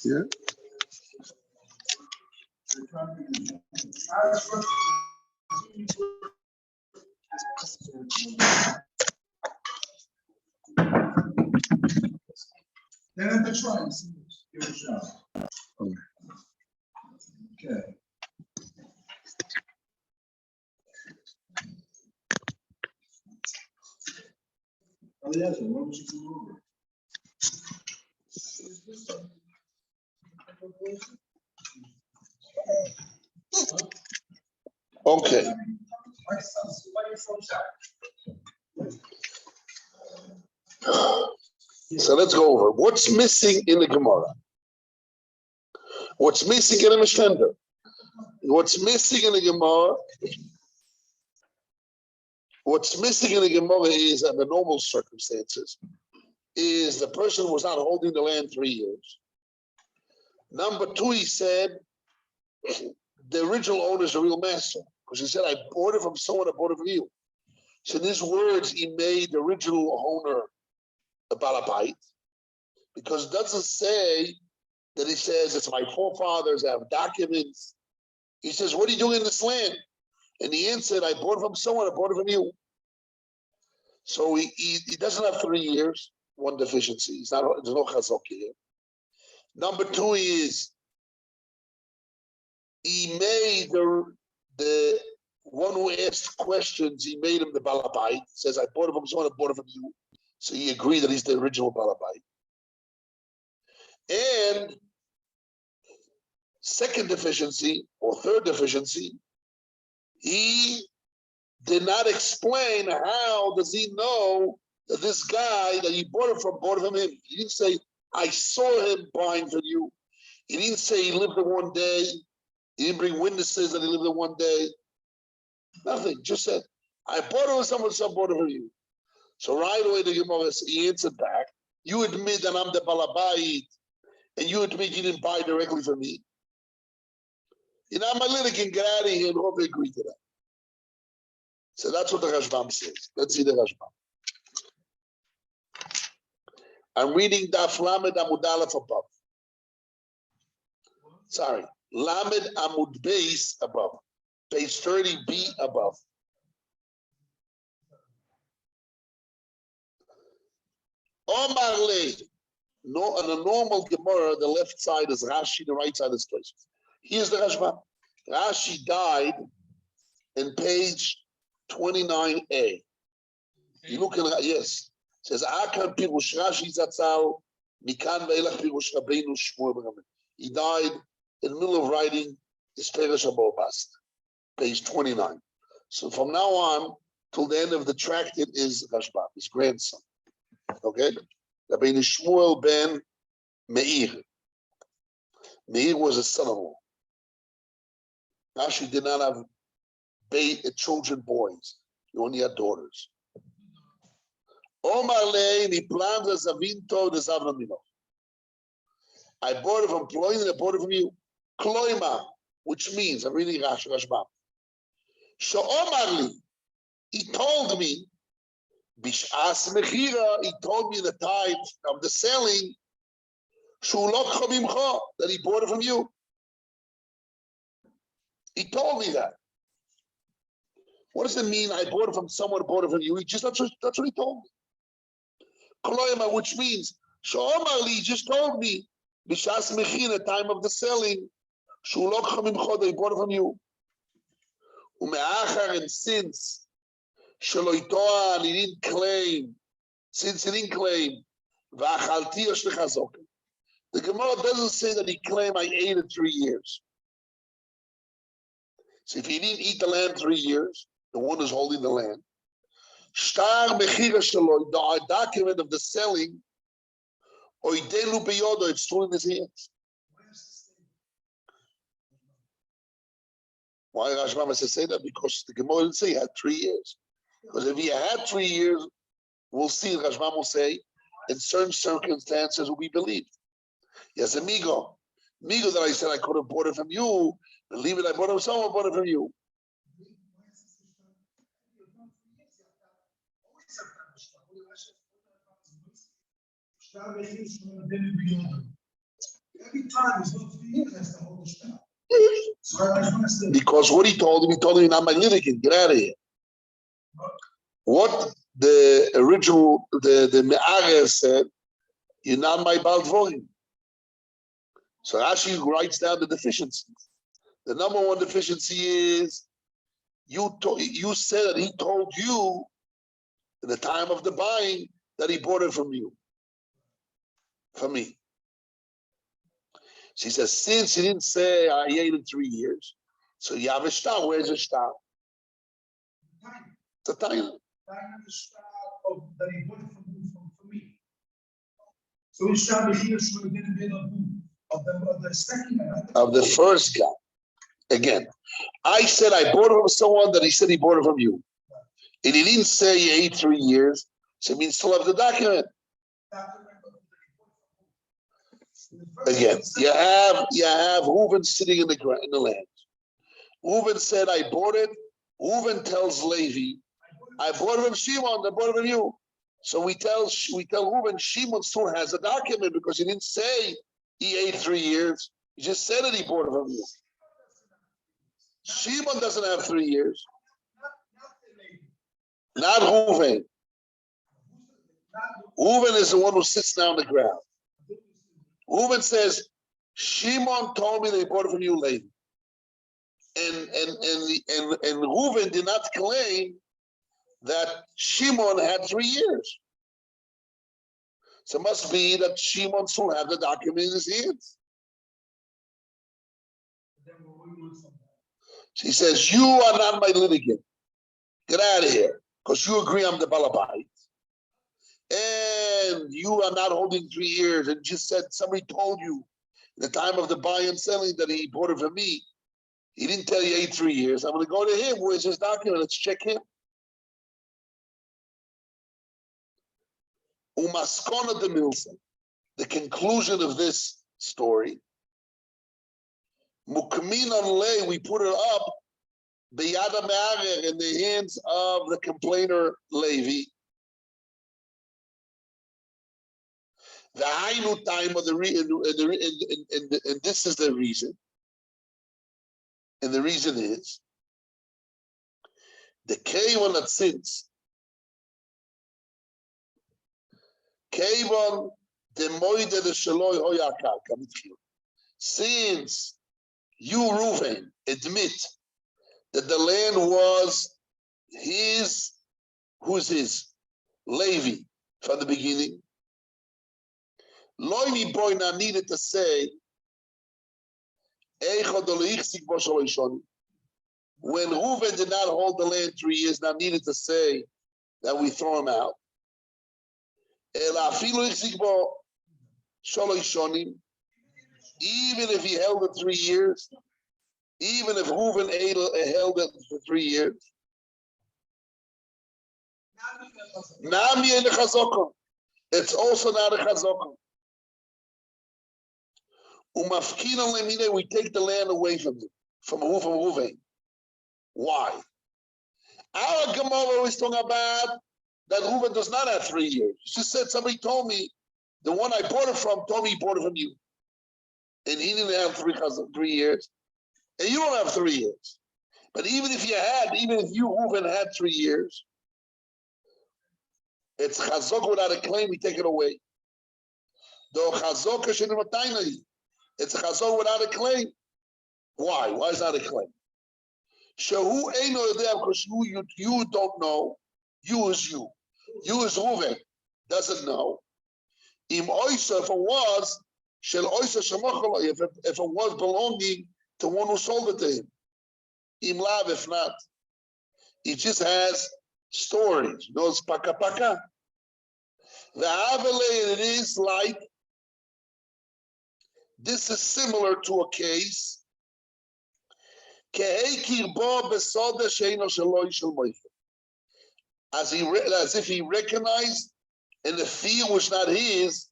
Yeah. Then at the try and see give it a shot. Okay. Oh yes, what was you go over? Okay. So let's go over what's missing in the Gemara. What's missing in the Mishnah? What's missing in the Gemara? What's missing in the Gemara is, under normal circumstances, is the person was not holding the land 3 years. Number two, he said the original owner is the real master, because he said, I bought it from someone, I bought it from you. So in his words, he made the original owner a balabait, because it doesn't say that he says it's my forefathers, I have documents. He says, what are you doing in this land? And he answered, I bought it from someone, I bought it from you. So he doesn't have 3 years, one deficiency. He's not, there's no chazok here. Number two is, he made the one who asked questions, he made him the balabait. Says, I bought it from someone, I bought it from you. So he agreed that he's the original balabait. And second deficiency, or third deficiency, he did not explain how does he know that this guy that he bought it from him. He didn't say, I saw him buying from you. He didn't say he lived there one day. He didn't bring witnesses that he lived there one day. Nothing, just said, I bought it from someone, some bought it from you. So right away the Gemara, he answered back, you admit that I'm the balabait, and you admit you didn't buy directly from me. You know, my little can get out of here and hope they agree to that. So that's what the Rashbam says. Let's see the Rashbam. I'm reading Daf Lamed Amud Aleph above. Sorry, Lamed Amud Beis above. Page 30b above. Omar Le. No, on a normal Gemara, the left side is Rashi, the right side is Tosfos. Here's the Rashbam. Rashi died in page 29a. You look at yes. It says Akan Pirush Rashi Zatzal Mikan Ve'elach Pirush Rabbeinu Shmuel ben Gamliel. He died in the middle of writing his Perush Bast, page 29. So from now on till the end of the tractate is Rashbam, his grandson. Okay, Rabbeinu Shmuel ben Meir. Meir was a son-in-law. Rashi did not have children, boys. He only had daughters. Omar Le, he planned the Zavinto, the Zavramino. I bought it from Ploin and I bought it from you. Kloima, which means, I'm reading Rashbam. So Omar Le, he told me, Bish'as Mechira, he told me the time of the selling, that he bought it from you. He told me that. What does it mean? I bought it from someone, bought it from you. That's what he told me. Koloyama, which means, Shomar Li just told me, Bishas Mechin, the time of the selling, Shulok Chamimcho, they bought it from you. Umeachar, and since Shaloitoa, he didn't claim, since he didn't claim, Vachalti Yoshechazok. The Gemara doesn't say that he claimed I ate it 3 years. So if he didn't eat the land 3 years, the one who's holding the land, Shtar Mechira Shaloi, the document of the selling, Oidelu Beyodo, it's still in his hands. Why Rashbam has to say that? Because the Gemara didn't say he had 3 years. Because if he had 3 years, we'll see, Rashbam will say, in certain circumstances will be believed. Yes, amigo. Amigo that I said I could have bought it from you, believe it, I bought it from someone, bought it from you. Every time it's not 3 years, that's the whole shtab. So I just want to say. Because what he told him you're not my litigant, get out of here. What the original, the Me'arer said, you're not my Baldvorim. So Rashi writes down the deficiencies. The number one deficiency is you said that he told you at the time of the buying that he bought it from you, from me. She says, since he didn't say I ate in 3 years, so you have a shtar. Where's the shtar? It's a time. That he bought it from me. So it's shtar here should have been of the second guy. Of the first guy. Again, I said I bought it from someone that he said he bought it from you. And he didn't say you ate 3 years, so it means still have the document. Again, you have Reuven sitting in the land. Reuven said, I bought it. Reuven tells Levi, I bought it from Shimon, I bought it from you. So we tell Reuven, Shimon still has a document because he didn't say he ate 3 years. He just said that he bought it from you. Shimon doesn't have 3 years. Not Reuven. Reuven is the one who sits down on the ground. Reuven says, Shimon told me they bought it from you, Levi. And Reuven did not claim that Shimon had 3 years. So it must be that Shimon still had the document in his hands. She says, you are not my litigant. Get out of here. Because you agree I'm the balabait. And you are not holding 3 years and just said somebody told you at the time of the buy and selling that he bought it from me. He didn't tell you 3 years. I'm going to go to him. Where's his document? Let's check him. Umaskona de Milson. The conclusion of this story. Mukmin on lay, we put it up beyada me'arer, in the hands of the complainer Levi. The Hainu time of the and this is the reason. And the reason is the Kevon that Kevon the moide the shaloi hoyakar kamitchil. Since you, Reuven, admit that the land was his, who's his? Levi, from the beginning. Loimi Boyna needed to say, when Reuven did not hold the land 3 years, now needed to say that we throw him out. Even if he held it 3 years, even if Reuven held it for 3 years, it's also not a chazaka. We take the land away from him, from Reuven. Why? Our Gemara is talking about that Reuven does not have 3 years. She just said somebody told me, the one I bought it from told me he bought it from you. And he didn't have 3 years. And you don't have 3 years. But even if you, Reuven, had 3 years, it's chazok without a claim, we take it away. Though chazok it's a chazok without a claim. Why? Why is that a claim? Shehu eino yodea, because you don't know. You is you. You is Reuven, doesn't know. Im oisa, if it was, shel oisa shemachol, if it was belonging to one who sold it to him. Im lav, if not. He just has stories. Knows paka paka. The avele, it is like, this is similar to a case. As if he recognized in the field which not his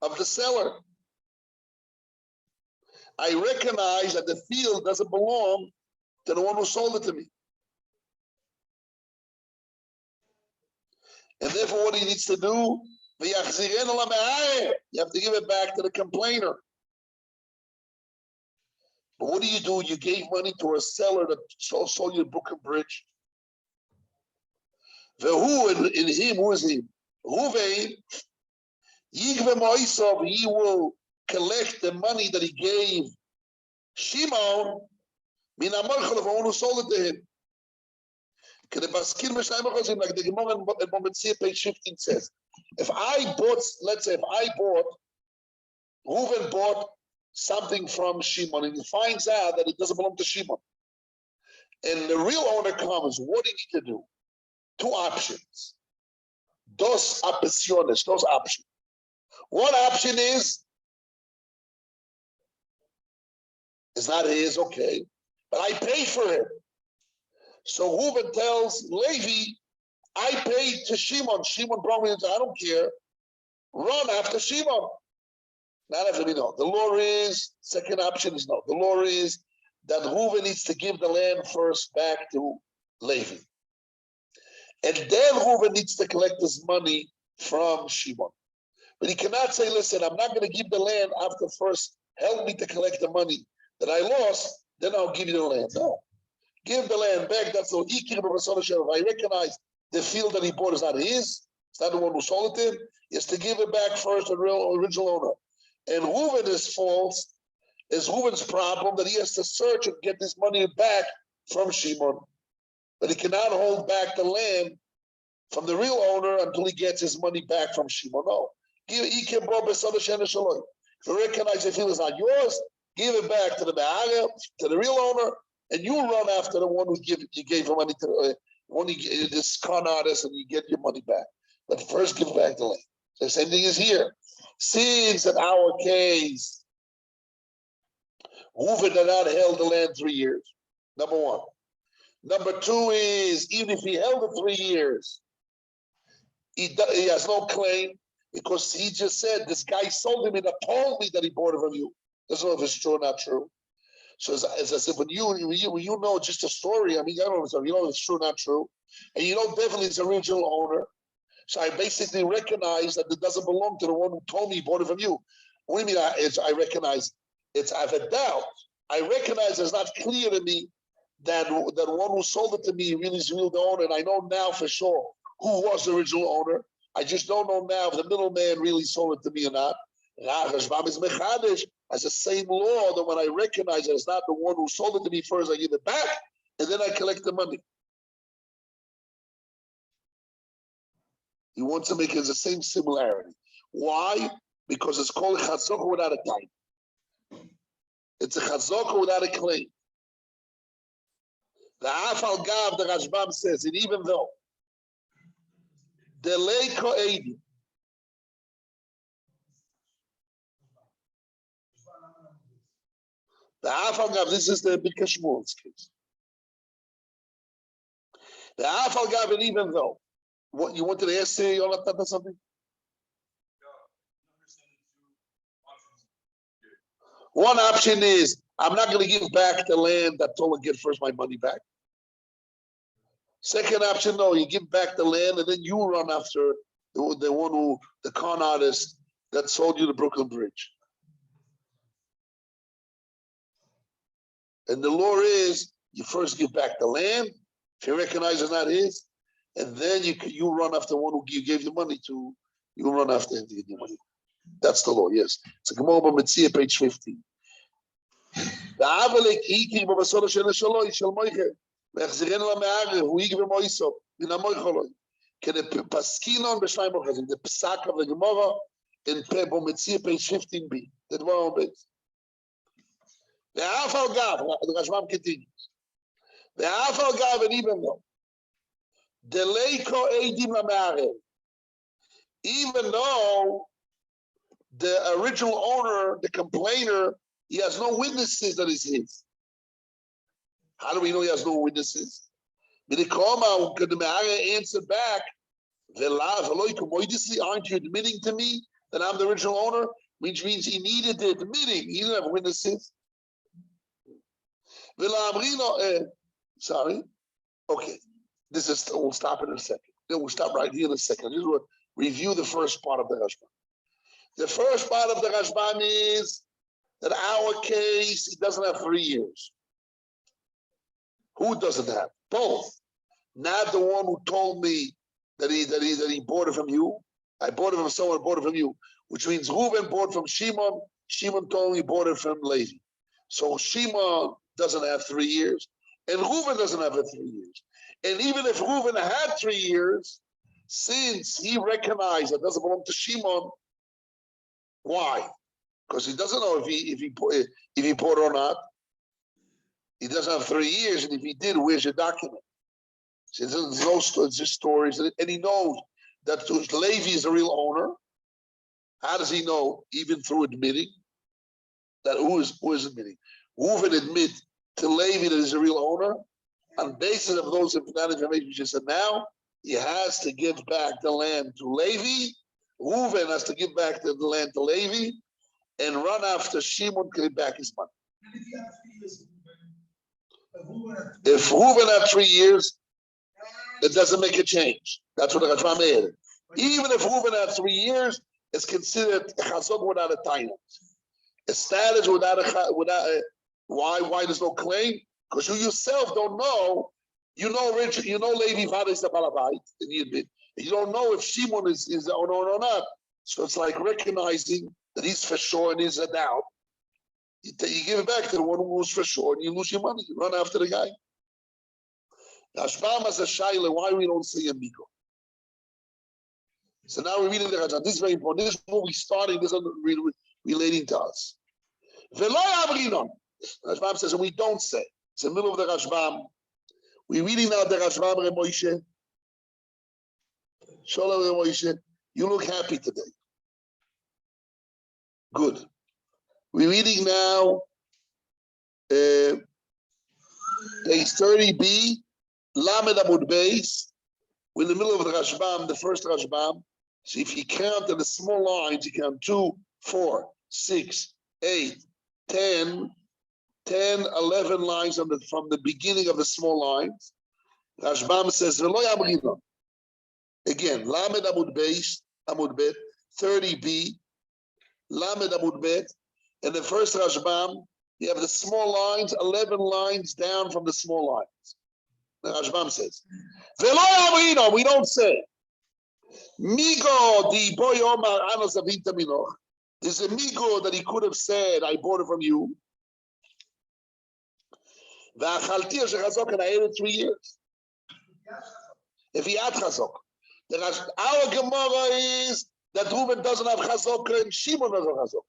of the seller. I recognize that the field doesn't belong to the one who sold it to me. And therefore what he needs to do, You have to give it back to the complainer. But what do? You gave money to a seller that sold you a Brooklyn Bridge. Who in him? Who is him? He will collect the money that he gave Shimon. The one who sold it to him. Like the Gemara in page 15 says, if I bought, let's say, Reuven bought something from Shimon and he finds out that it doesn't belong to Shimon, and the real owner comes, what do you need to do? Two options. Dos opciones. One option is, it's not his, okay, but I paid for it. So Reuven tells Levi, I paid to Shimon. Shimon brought me into, I don't care. Run after Shimon. Not after me, no. The law is, second option is no. The law is that Reuven needs to give the land first back to Levi. And then Reuven needs to collect his money from Shimon. But he cannot say, listen, I'm not going to give the land after first help me to collect the money that I lost, then I'll give you the land. No. Give the land back. That's the if I recognize the field that he bought is not his, it's not the one who sold it to him, he has to give it back first to the original owner. And Reuven's fault is Reuven's problem that he has to search and get this money back from Shimon. But he cannot hold back the land from the real owner until he gets his money back from Shimon. No. If you recognize the field is not yours, give it back to the Me'aga, to the real owner, and you run after the one who you gave him money to, when you this con artist, and you get your money back. But first give back the land. The same thing is here. Since in our case, Reuven did not held the land 3 years. Number one. Number two is, even if he held it 3 years, he has no claim because he just said, this guy sold him and told me that he bought it from you. Doesn't know if it's true or not true. So as I said, when you know just a story, I mean, I don't know, you know if it's true or not true, and you know definitely it's the original owner. So I basically recognize that it doesn't belong to the one who told me he bought it from you. What do you mean? I recognize it's. I have a doubt. I recognize it's not clear to me that one who sold it to me really is the real owner, and I know now for sure who was the original owner. I just don't know now if the middleman really sold it to me or not. Rashbam is mechadish as the same law that when I recognize that it's not the one who sold it to me first, I give it back, and then I collect the money. He wants to make it the same similarity. Why? Because it's called chazaka without a time. It's a chazaka without a claim. The Afal Gav, the Rashbam says, and even though the Leiko Eidi, the Afal Gav, this is the Birkas Shmuel's case. The Afal Gav, and even though, what you wanted to ask, say, Yonatan, something? One option is, I'm not going to give back the land that told me get first my money back. Second option, no, you give back the land and then you run after the one who, the con artist that sold you the Brooklyn Bridge. And the law is, you first give back the land, if you recognize it's not his, and then you run after one who you gave the money to, you run after him to get the money. That's the law, yes. It's a Gemara Mitzvah, page 15. The Avalek Iki Babasora Shel Shaloi Shel Moiche. V'echziren la me'are hu yigve moiso min ha-moicholoi. Can it paskinon b'shnai mochazim? The psak of the Gemara in Pebo Mitzvah, page 15b. The Gemara on base. The Afal Gav, the Rashbam continues. The Afal Gav, and even though the Leiko Eidim la me'are, even though the original owner, the complainer, he has no witnesses that is his. How do we know he has no witnesses? Minikoma, could the Me'ara answer back, aren't you admitting to me that I'm the original owner? Which means he needed the admitting, he didn't have witnesses. Sorry. Okay. We'll stop in a second. We'll stop right here in a second. This is what review the first part of the Rashbam. The first part of the Rashbam is that our case, he doesn't have 3 years. Who doesn't have? Both. Not the one who told me that he bought it from you. I bought it from someone, bought it from you, which means Reuven bought from Shimon. Shimon told me he bought it from Levi. So Shimon doesn't have 3 years, and Reuven doesn't have 3 years. And even if Reuven had 3 years, since he recognized that it doesn't belong to Shimon, why? Because he doesn't know if he bought or not. He doesn't have 3 years, and if he did, where's your document? So there's no, it's just stories, and he knows that Levi is the real owner. How does he know? Even through admitting that who is admitting? Reuven admit to Levi that he's the real owner. On basis of that information, just said now he has to give back the land to Levi. Reuven has to give back the land to Levi and run after Shimon to get back his money. If Reuven had 3 years, it doesn't make a change. That's what the Rashbam added. Even if Reuven had 3 years, it's considered a chazok without a taina. A status without a why there's no claim? Because you yourself don't know. You know Levi father is the balabait, and you don't know if Shimon is the owner or not. So it's like recognizing that he's for sure and he's a doubt. You give it back to the one who's for sure, and you lose your money. You run after the guy. Rashbam has a shaila, why we don't see a miko. So now we're reading the Rashbam. This is very important. This is what we started. This is relating to us. Rashbam says, and we don't say. It's the middle of the Rashbam. We're reading now the Rashbam Reb Moshe. Shalom Reb Moshe. You look happy today. Good. We're reading now page 30b, Lamed Amud Beis. We're in the middle of the Rashbam, the first Rashbam. So if you count in the small lines, you count 2, 4, 6, 8, 10, 11 lines from the beginning of the small lines. Rashbam says, again, Lamed Amud Beis, Amud Bet, 30b, Lamed Amud Bet. In the first Rashbam, you have the small lines, 11 lines down from the small lines. The Rashbam says, we don't say. Migo di boy omar anos avita minoch. There's a migo that he could have said, I bought it from you. V'achalti shechazok, and I ate it 3 years. If he had chazok. Our Gemara is that Reuven doesn't have chazok and Shimon doesn't have chazok.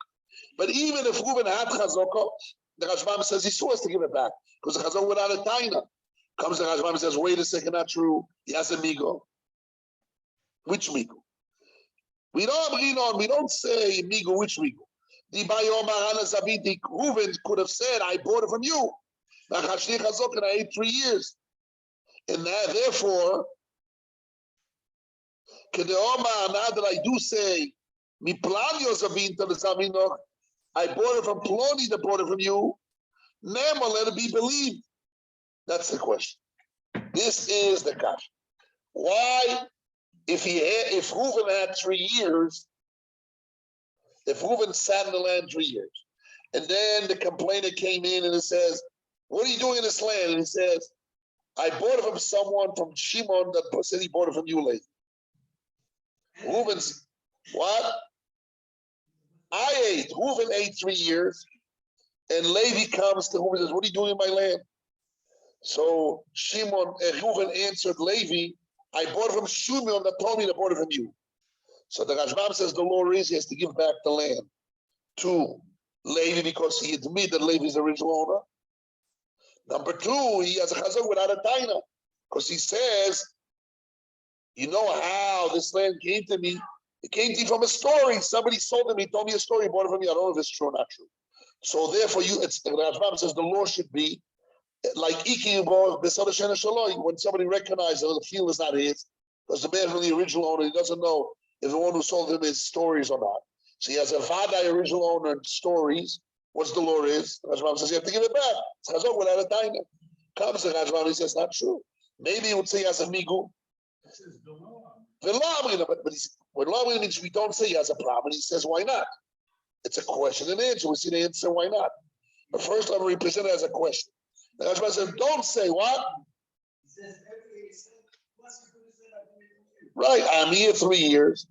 But even if Reuven had chazok, the Rashbam says he's supposed to give it back because the chazok without a taina. Comes the Rashbam and says, wait a second, not true. He has a migo. Which migo? We don't say migo, which migo? Reuven could have said, I bought it from you. And I ate 3 years. And that, therefore, now that I do say, I bought it from Ploni that bought it from you, Nema, let it be believed. That's the question. This is the question. Why, if Reuven had 3 years, if Reuven sat in the land 3 years, and then the complainant came in and it says, what are you doing in this land? And he says, I bought it from someone from Shimon that said he bought it from you later. Reuven's, what? Reuven ate 3 years, and Levi comes to Reuven and says, what are you doing in my land? So Reuven answered Levi, I bought it from Shimon that told me to bought it from you. So the Rashbam says the law is he has to give back the land to Levi because he admitted that Levi is the original owner. Number 2, he has a chazak without a taina because he says, you know how this land came to me? It came to me from a story. Somebody sold it me, told me a story, bought it from me. I don't know if it's true or not true. So therefore, the Rashbam says the law should be like when somebody recognizes that the field is not his, because the man from the original owner, he doesn't know if the one who sold him is stories or not. So he has a vadai original owner and stories. What's the law is? The Rashbam says you have to give it back. It's chazok without a taina. Comes the Rashbam, he says not true. Maybe he would say he has a migu. When law means we don't say he has a problem, he says why not? It's a question and answer. We see the answer, why not? But first, I'm represented as a question. The Rashba says, don't say what? He says everything he said, plus he could have said, I bought it from you. Right, I'm here 3 years,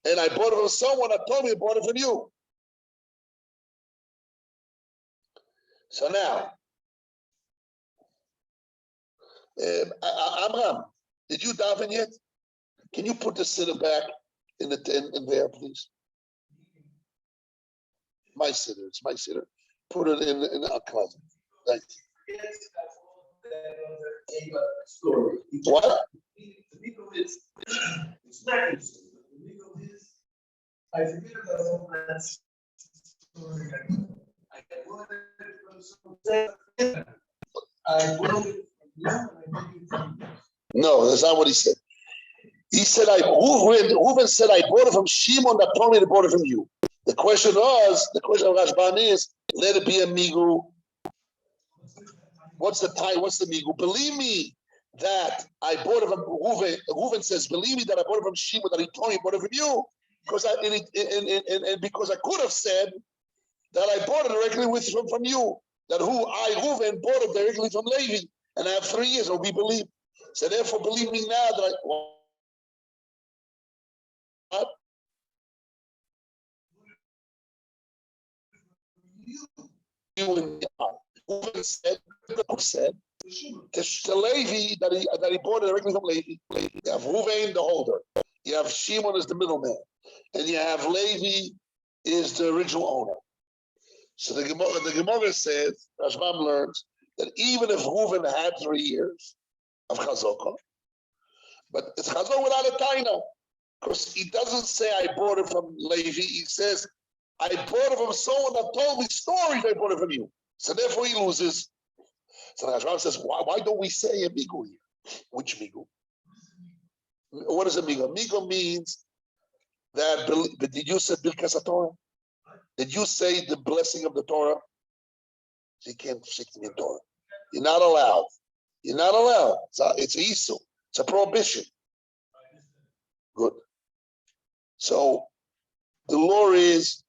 and I bought it from someone that told me I bought it from you. So now, Amram, did you daven yet? Can you put the sitter back in there, please? My sitter, it's my sitter. Put it in our closet. Thank you. What? I forget about that story. I bought it from someone. I bought it from you, and I think it's from you. No, that's not what he said. He said, Reuven said, I bought it from Shimon that told me to bought it from you. The question of Rashban is, let it be a migu. What's the time? What's the migu? Believe me that I bought it from Reuven. Reuven says, believe me that I bought it from Shimon that he told me I bought it from you. Because because I could have said that I bought it directly from you. That Reuven, bought it directly from Levi. And I have 3 years, I'll be believed. So therefore, believe me now that what? You and Reuven said to Levi that he bought it directly from Levi. You have Reuven, the holder. You have Shimon as the middleman. And you have Levi is the original owner. So the Gemara says, Rashbam learns, that even if Reuven had 3 years of Chazokah, but it's Chazokah without a taina, because he doesn't say I bought it from Levi, he says, I bought it from someone that told me stories, I bought it from you. So therefore he loses. So Rashbam says, why don't we say a migu here? Which migu? What is a migu? Migu means that, but did you say Birkas Torah? Did you say the blessing of the Torah? So you can't stick to the Torah. You're not allowed. You're not allowed. It's Issur. It's a prohibition. Good. So the law is,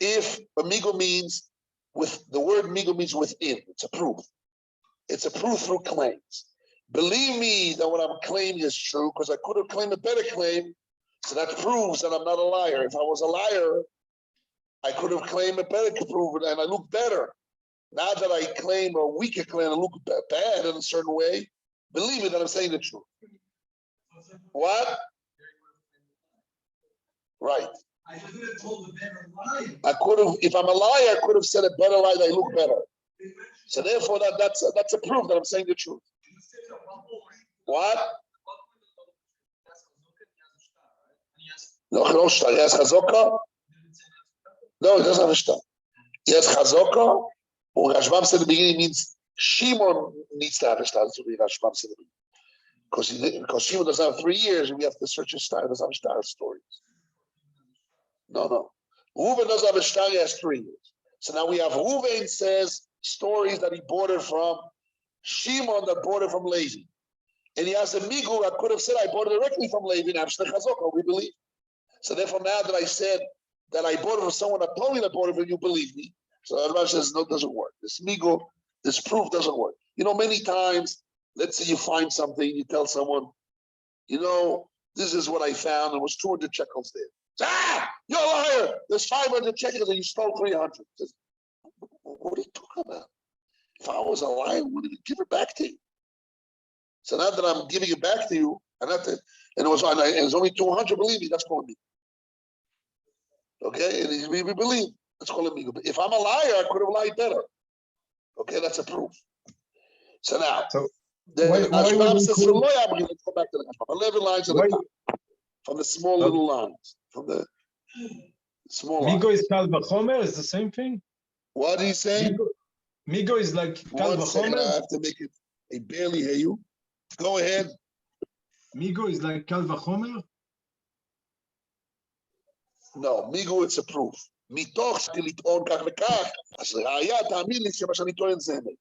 if a migu means, the word migu means within. It's a proof. It's a proof through claims. Believe me that what I'm claiming is true, because I could have claimed a better claim. So that proves that I'm not a liar. If I was a liar, I could have claimed a better proof, and I look better. Now that I claim a weaker claim, I look bad in a certain way. Believe me that I'm saying the truth. What? Right. I could have told a better lie. I could have, if I'm a liar, I could have said a better lie that I look better. So therefore, that's a proof that I'm saying the truth. What? No, he has chazokah. No, he doesn't have a shtar. He has chazokah. Or Rashbam said in the beginning means Shimon needs to have a shtar. That's what Rashbam said in the beginning. Because Shimon doesn't have 3 years, and we have to search his shtar. He doesn't have a shtar stories. No. Reuven doesn't have a shtar. He has 3 years. So now we have Reuven says stories that he bought it from Shimon that bought it from Levi. And he has a migu. I could have said I bought it directly from Levi and Amshter Chazokah. We believe. So therefore, now that I said that I bought it from someone that told me that I bought it from you, believe me. So everybody says no, it doesn't work. This migu, this proof doesn't work. Many times, let's say you find something, you tell someone, this is what I found. There was 200 shekels there. You're a liar. There's 500 shekels and you stole 300. Says, what are you talking about? If I was a liar, I wouldn't give it back to you. So now that I'm giving it back to you, and it was only 200, believe me, that's called me. Okay, and we believe, that's called me. If I'm a liar, I could have lied better. Okay, that's a proof. So now, the Rashbam says, let's go back to the Rashbam. 11 lines at the top. From the small little lines. From the small lines. Migo is Kal Vachomer, is the same thing? What are you saying? Migo is like Kal Vachomer? I have to make it, I barely hear you. Go ahead. Migo is like Kal Vachomer? No, מיגו it's a proof. מתוך לטעון כך וכך, אז ראיה, תאמין לי שמה שאני טוען זה אמת.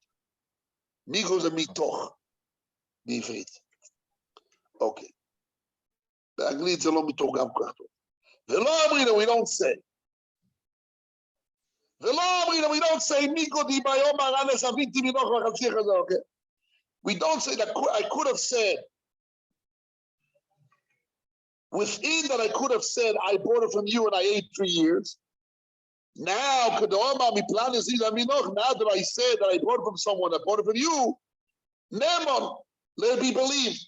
מיגו זה מתוך, בעברית. אוקיי. באנגלית זה לא מתורגם כל כך טוב. ולא אומרים, we don't say. ולא אומרים, we don't say, מיקו די ביום הרנס אביתי מנוח וחצי חזר, okay? We don't say that. I could have said, within that I could have said, I bought it from you and I ate 3 years. Now, now that I said that I bought it from someone, I bought it from you, Nemon, let it be believed.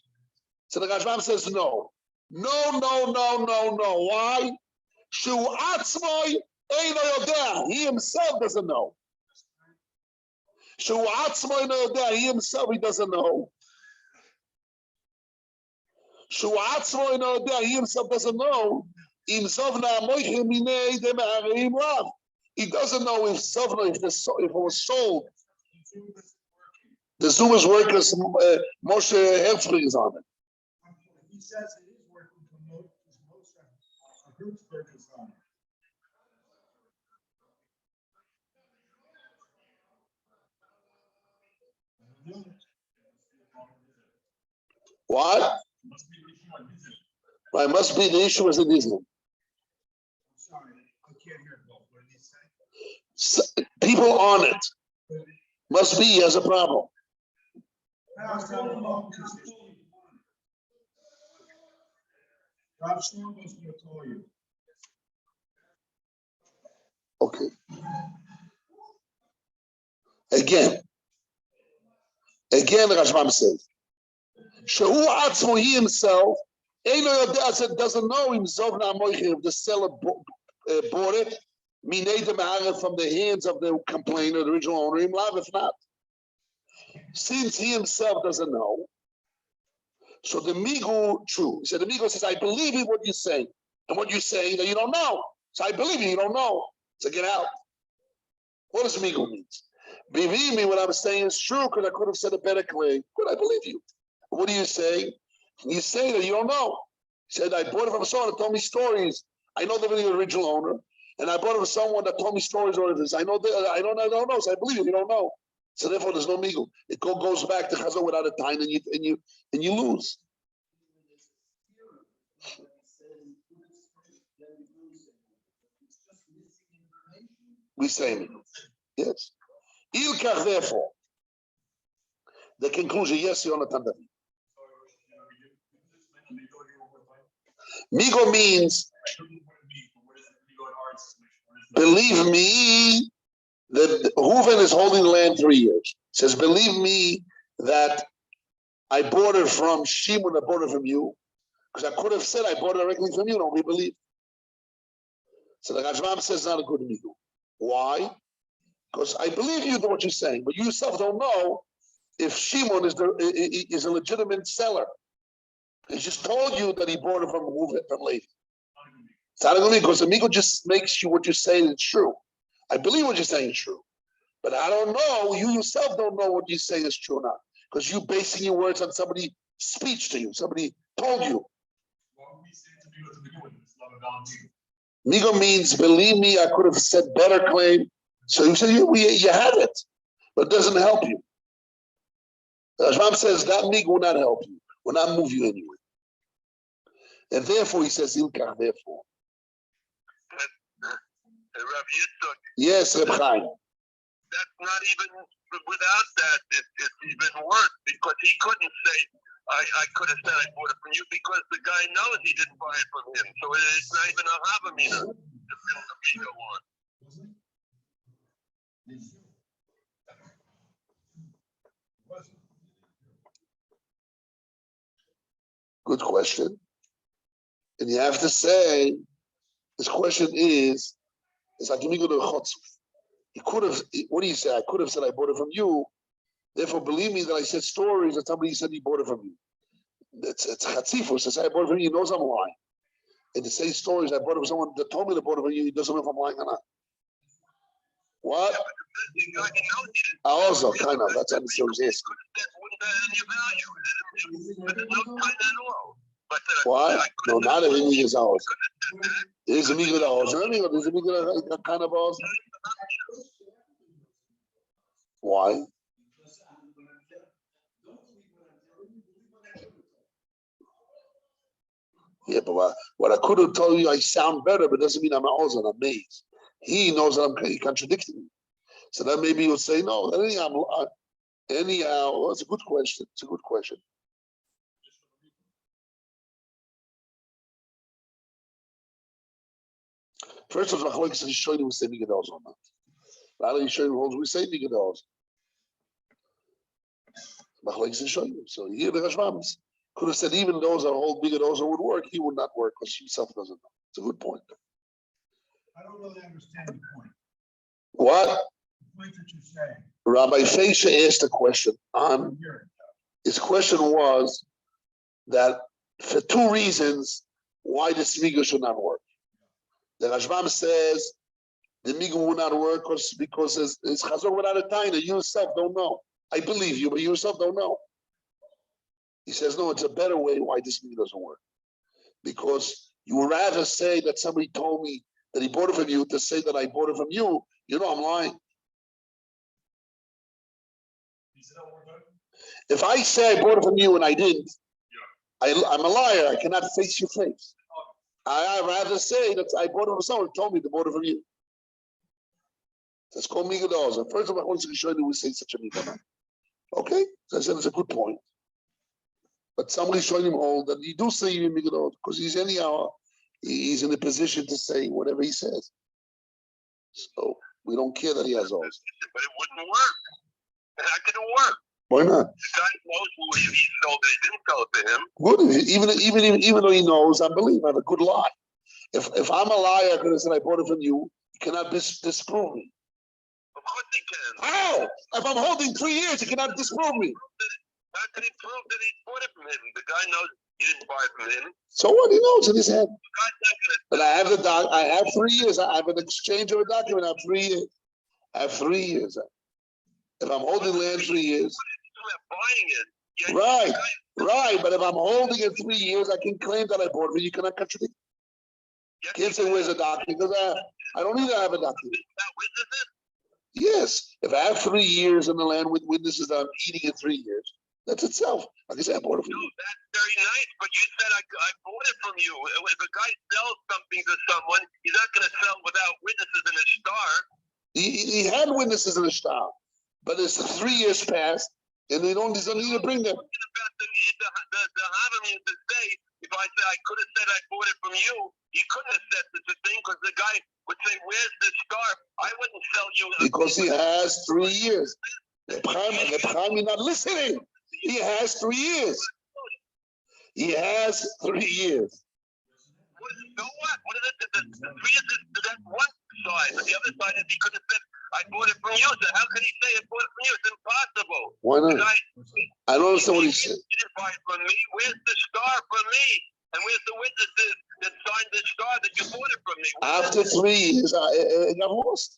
So the Rashbam says no. No. Why? He himself doesn't know. He himself, he doesn't know. He himself doesn't know. He doesn't know if it was sold. The Zoomer's workers, Moshe Herzberg is on it. He says it is working for most Herzberg is on it. What? Right, must be the issue is in Israel. Sorry, I can't hear both. What did he say? People on it. Must be, he has a problem. Rob Stone was going to call you. Okay. Again, Rashbam says, Shehu Atzmo, he himself, doesn't know himself if the seller bought it, from the hands of the complainer, the original owner, if not. Since he himself doesn't know, so the Migu, true. So the Migu says, I believe in what you're saying. And what you're saying that you don't know. So I believe you don't know. So get out. What does Migu mean? Believe me, what I'm saying is true, because I could have said a better claim. But I believe you. What are you saying? You say that you don't know. He said, I bought it from someone that told me stories. I know the original owner. And I bought it from someone that told me stories or this. I don't know. So I believe you don't know. So therefore, there's no migu. It goes back to Chazal without a time, and you lose. We say migu. Yes. Ilkach, therefore, the conclusion. Yes, Yonatan David. Migu means, believe me, that Reuven is holding the land 3 years. Says, believe me that I bought it from Shimon, I bought it from you. Because I could have said I bought it directly from you, don't we believe? So the Rashbam says not a good migu. Why? Because I believe you to what you're saying, but you yourself don't know if Shimon is a legitimate seller. He just told you that he bought it from Reuven, from Levi. It's not a good migu, because the migu just makes you what you're saying is true. I believe what you're saying is true. But I don't know, you yourself don't know what you say is true or not. Because you're basing your words on somebody's speech to you. Somebody told you. Migo means, believe me, I could have said better claim. So you said you have it, but it doesn't help you. The Rashbam says that migo will not help you, will not move you anywhere. And therefore, he says, Ilkach, therefore. Rav Yitzchak, Yes, Reb Chaim. That's not even, without that, it's even worse, because he couldn't say, I could have said I bought it from you, because the guy knows he didn't buy it from him. So it's not even a havamina to build the migo on. Good question. And you have to say, this question is like Migo de Chotzuf. He could have, what do you say? I could have said I bought it from you. Therefore, believe me that I said stories that somebody said he bought it from you. It's chatzifus to say I bought it from you, he knows I'm lying. And to say stories I bought it from someone that told me to bought it from you, he doesn't know if I'm lying or not. What? Yeah, but the guy knows he didn't. Also, kind of, that's what I'm saying. Wouldn't have any value. But there's no kind at all. But What? No, not everything is ours. There's a migo that ours. There's a migo that kind of ours. Why? Yeah, but what I could have told you, I sound better, but doesn't mean I'm amazed. He knows that I'm contradicting him. So then maybe he'll say, no, anyhow, well, it's a good question. It's a good question. First of all, we say Nigados or not. Rather, we say Nigados. So here the Rashbams could have said even those that hold Nigados would work, he would not work because himself doesn't know. It's a good point. I don't really understand the point. What? The point that you're saying. Rabbi Feisha asked a question on, his question was that for two reasons why the Smiga should not work. The Rashbam says the Miga will not work because it's Chazor without a taina. You yourself don't know. I believe you, but you yourself don't know. He says, no, it's a better way why this Miga doesn't work. Because you would rather say that somebody told me that he bought it from you to say that I bought it from you. You know I'm lying. If I say I bought it from you and I didn't, I'm a liar. I cannot face your face. I'd rather say that I bought it from someone who told me to bought it from you. That's called Migados. And first of all, I want to show you we say such a Migados. Okay? So I said it's a good point. But somebody's trying to hold that you do say Migados because he's anyhow, he's in a position to say whatever he says. So we don't care that he has those. But it wouldn't work. How can it work? Why not? The guy knows who he sold it. He didn't sell it to him. Good. Even though he knows, I believe I have a good lie. If I'm a liar, I could have said I bought it from you. You cannot disprove me. Of course he can. How? If I'm holding 3 years, you cannot disprove me. How can he prove that he bought it from him? The guy knows he didn't buy it from him. So what? He knows in his head. The guy's not gonna. But I have 3 years. I have an exchange of a document. I have 3 years. I have 3 years. If I'm holding land 3 years. Buying it. Yeah, right. But if I'm holding it 3 years, I can claim that I bought it. You cannot contradict. yes, Can't say where's the document because I don't need to have a document. Witnesses? Yes, if I have 3 years in the land with witnesses that I'm eating in 3 years, that's itself. Like I said, I bought it from you. That's very nice, but you said I bought it from you. If a guy sells something to someone, he's not going to sell without witnesses in his star. He had witnesses in the star, but it's 3 years past, and he doesn't need to bring them. About the Havamim to say, if I said I could have said I bought it from you, you couldn't have said such a thing because the guy would say, "Where's the scarf?" I wouldn't sell you. Because he has 3 years. The prime, you're not listening. He has 3 years. He has 3 years. So what? What is it? The 3 years is that one side, but the other side is he could have said, "I bought it from you." So how can he say I bought it from you? It's impossible. Why not? I don't understand what he said. You didn't buy it from me. Where's the star from me? And where's the witnesses that signed the star that you bought it from me? After 3 years, I got lost.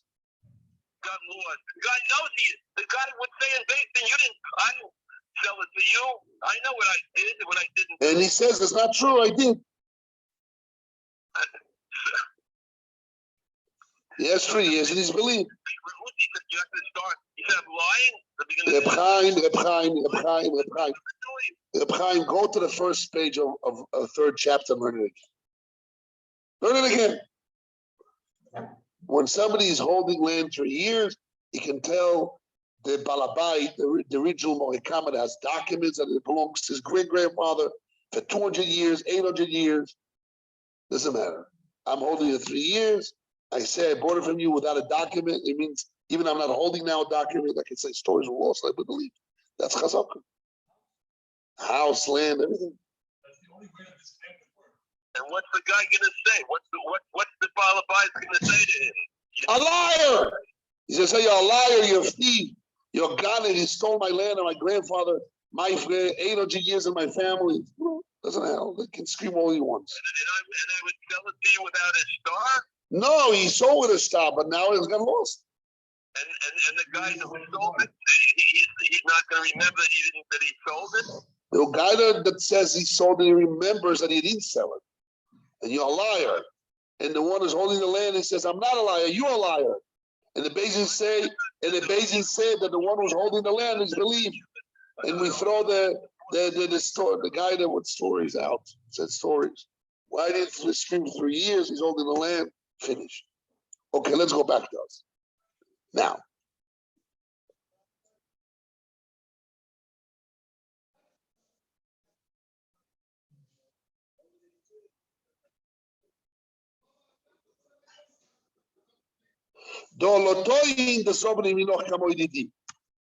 Got lost. The guy knows the guy would say in Basin, I didn't sell it to you. I know what I did and what I didn't. And he says it's not true. I did. He has 3 years and he's believed. You have to start. You said lying. Reb Chaim, go to the first page of a 3rd chapter. Learn it again. Learn it again. When somebody is holding land 3 years, he can tell the Balabait, the original Mohikama, has documents that it belongs to his great-grandfather for 200 years, 800 years. Doesn't matter. I'm holding it 3 years. I say I bought it from you without a document. It means even I'm not holding now a document. I can say stories were lost. I believe that's chazaka. House, land, everything. That's the only way that this can work. And what's the guy gonna say? What's the Balabait gonna say to him? A liar. He's gonna say you're a liar. You're a thief. You're a god and he stole my land and my grandfather, my 800 years in my family. Doesn't hell. They can scream all he wants. And I would sell it to you without a star. No, he sold with a star, but now he's got lost. And the guy who sold it, he's not going to remember that he sold it. The guy that says he sold it, he remembers that he didn't sell it. And you're a liar. And the one who's holding the land, he says, I'm not a liar, you're a liar. And the Beis Din said that the one who's holding the land is believed. And we throw the guy that would stories out, said stories. Why didn't he scream for 3 years? He's holding the land. Finished. Okay, let's go back to us. Now,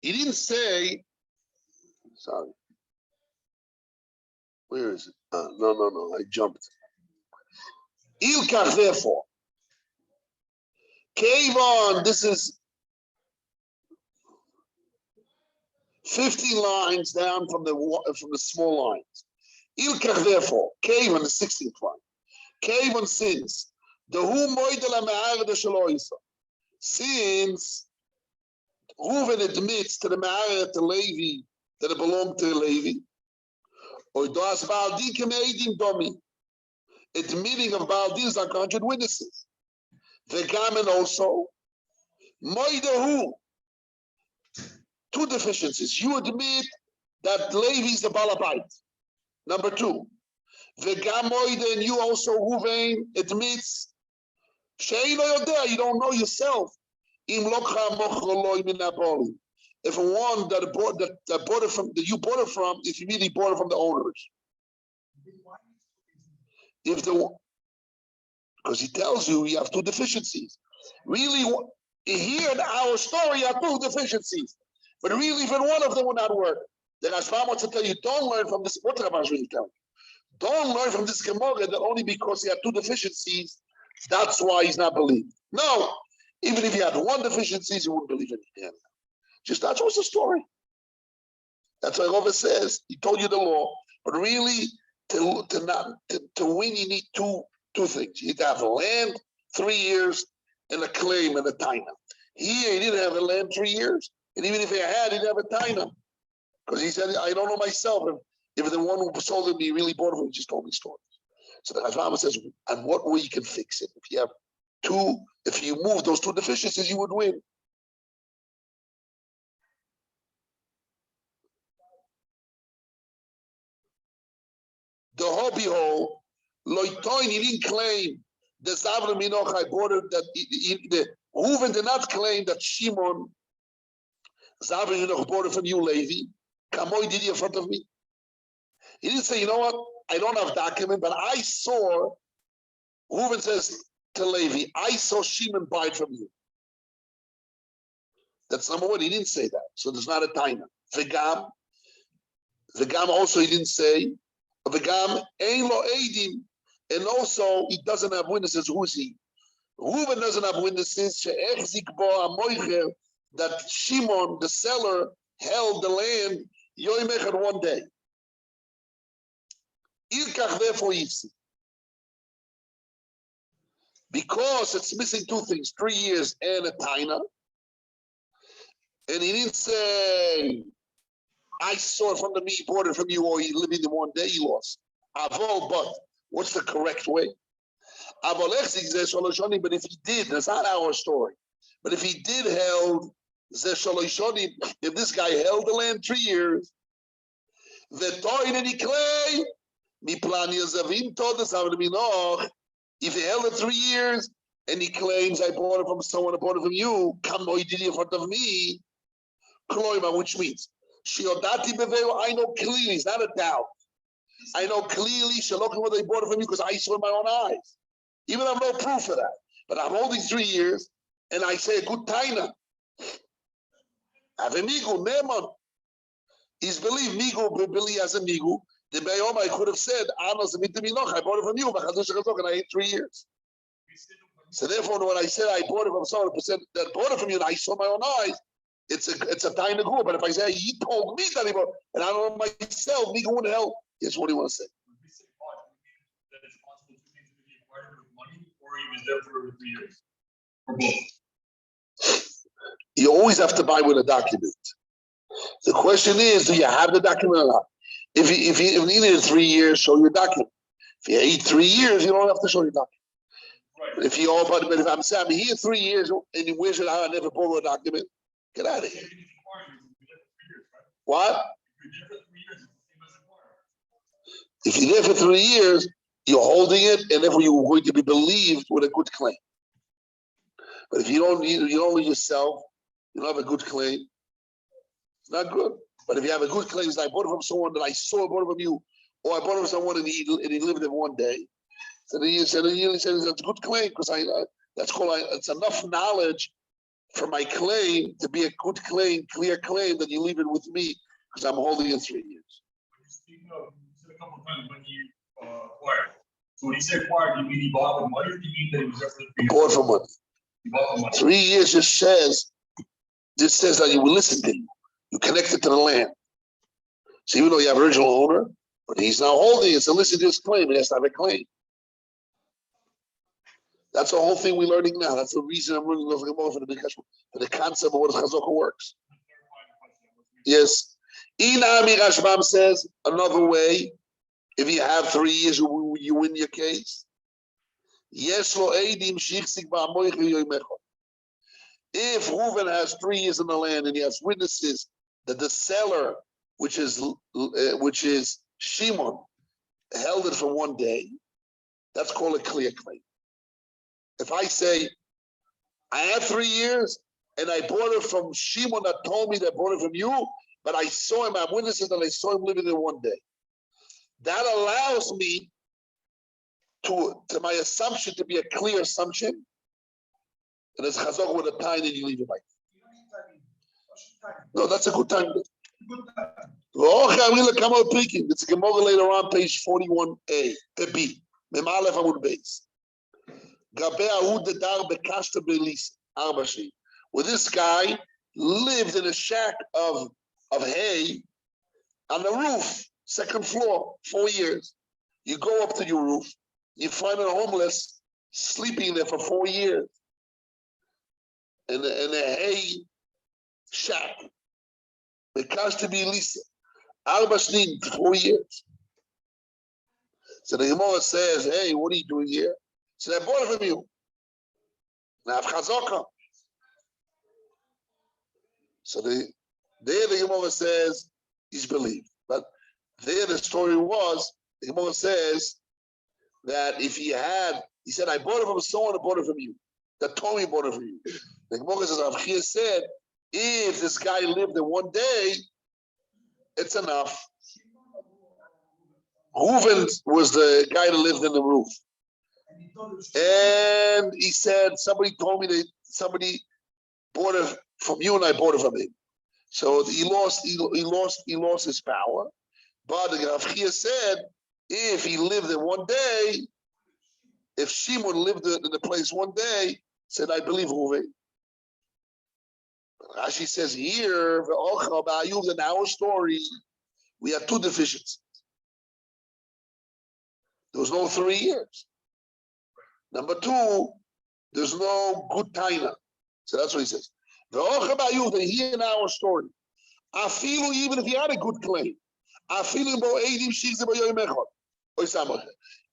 he didn't say, sorry, where is it? No, I jumped. Ilkach, therefore, Kavon, this is 15 lines down from the small lines. Ilkach, therefore, Kavon, the 16th line. Kavon, since the who moidel the shaloisa, since Reuven admits to the Ma'aret to Levi that it belonged to Levi, or does Baaldi Kameidim Domi, admitting of Baaldi is like 100 witnesses. The Gammon also, Moidahu, 2 deficiencies. You admit that Levi is the Balabait. Number 2, the Gamoida, and you also, Reuven, admits, you don't know yourself. If one that bought it from, that you bought it from, if you really bought it from the owners. Because he tells you have 2 deficiencies. Really, here in our story, you have 2 deficiencies. But really, even one of them will not work. The Rashbam wants to tell you, don't learn from this. What the Rashbam is really telling you? Don't learn from this Gemara that only because he had 2 deficiencies, that's why he's not believed. No. Even if he had 1 deficiency, he wouldn't believe in him. Just that's what's the story. That's why Rova says he told you the law, but really to win, you need two things. You need to have land 3 years and a claim and a taina. Here he didn't have a land 3 years, and even if he had, he didn't have a taina because he said, "I don't know myself if the one who sold it me really bought it. He just told me stories." So the Rashbam says, "And what way you can fix it? If you have 2, if you move those 2 deficiencies, you would win." The hobby hole, Loitoin, he didn't claim the Zavra Minoch, I bought it, that the Reuven did not claim that Shimon, Zavra Minoch bought it from you, Levi. Kamoy did he in front of me. He didn't say, you know what, I don't have document, but I saw, Reuven says to Levi, I saw Shimon buy it from you. That's number 1, he didn't say that. So there's not a timer. Vegam also he didn't say, Vegam ein lo edim, and also he doesn't have witnesses. Who is he? Reuven doesn't have witnesses. She'echzik bo amoicher, that Shimon, the seller, held the land yoy mecher 1 day. Ilkach therefore yifsi. Because it's missing 2 things, 3 years and a taina. And he didn't say, I saw it from the me, bought it from you, or he lived in 1 day, he lost. Avol, but what's the correct way? Avol echzik zeh shaloshoni, but if he did, that's not our story. But if he did held zeh shaloshoni, if this guy held the land 3 years, the toin and he clay, mi plan yazavim todas avim. If he held it 3 years and he claims I bought it from someone, I bought it from you, come no, he did it in front of me, kloima, which means shiodati beveo, I know clearly, it's not a doubt. I know clearly, shalokim, whether they bought it from me because I saw it with my own eyes. Even I have no proof for that. But I'm holding 3 years and I say a good taina. Have a migu, neman. He's believed migu, believe as a migu. The Bayom, I could have said, I bought it from you, and I ate 3 years. So therefore, when I said I bought it from someone that bought it from you, and I saw my own eyes, it's a tiny group. But if I say he told me that he bought, and I don't know myself, me wouldn't help. Guess what do you want to say? That it's possible 2 things to be acquired with money, or he was there for 3 years, or both. You always have to buy with a document. The question is, do you have the document or not? If you needed 3 years, show your document. If you ate 3 years, you don't have to show your document. Right. But if I'm saying I'm here 3 years and you wish I never borrow a document, get out of here. What? If you're there for 3 years, you're holding it, and therefore you're going to be believed with a good claim. But if you don't leave yourself, you don't have a good claim, it's not good. But if you have a good claim, I bought it from someone that I saw, I bought it from you, or I bought it from someone and he lived there one day. So then he said it's a good claim because it's enough knowledge for my claim to be a good claim, clear claim that you leave it with me because I'm holding it 3 years. When you speak of, you said a couple of times when you acquired. So when you say acquired, do you mean he bought with money or do you mean that he was just Bought for money. He bought for money. 3 years just says that you will listen to you. You connected to the land. So even though you have original owner, but he's now holding it, so listen to his claim, he has to have a claim. That's the whole thing we're learning now. That's the reason I'm learning for the concept of what Chazaka works. Yes. Inami Rashbam says another way, if you have 3 years, you win your case. Yes, lo eidim shichsik ba'amoich yoymecho. If Reuven has 3 years in the land and he has witnesses that the seller, which is Shimon, held it for 1 day, that's called a clear claim. If I say, I have 3 years and I bought it from Shimon that told me that I bought it from you, but I saw him, I have witnesses that I saw him living there 1 day. That allows me to my assumption to be a clear assumption. And it's chazak with a time and you leave it like. No, that's a good time. It's a Gemara later on, page 41a, B. Memalef Amud Beis. Where this guy lived in a shack of hay on the roof, 2nd floor, 4 years. You go up to your roof, you find a homeless sleeping there for 4 years in a hay shack. Bekashta B'Elisa, 4 years. So the Gemara says, hey, what are you doing here? So I bought it from you. Now I have chazaka. So there the Gemara says he's believed. But there the story was, the Gemara says that if he said, I bought it from someone that bought it from you. That told me bought it from you. The Gemara says, Rav Chia said, if this guy lived there 1 day, it's enough. Reuven was the guy that lived in the roof. And he said, somebody told me that somebody bought it from you and I bought it from him. So he lost his power. But the Rav Chia said, if he lived there 1 day, if Shimon lived in the place 1 day, said, I believe Reuven. Rashi says here, in our story, we have 2 deficiencies. There was no 3 years. Number 2, there's no good taina. So that's what he says. Here in our story, even if he had a good claim,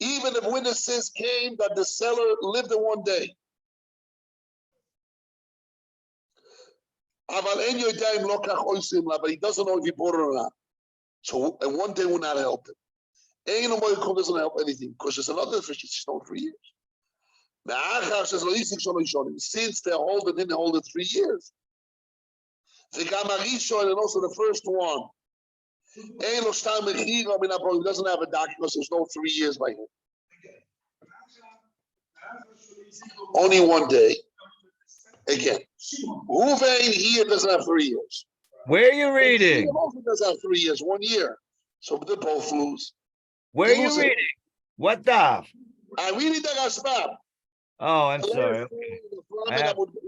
even if witnesses came that the seller lived in 1 day. But he doesn't know if he bought it or not. So, and 1 day will not help him. Doesn't help anything because there's another deficiency. It's not 3 years. Since they didn't hold it 3 years. And also the first one. He doesn't have a document because there's no 3 years by him. Only 1 day. Again. Reuven here doesn't have 3 years. Where are you reading? He also does have 3 years, 1 year. So they both lose. Where are you reading? What daf? I'm reading the Rashbam. Oh, I'm sorry.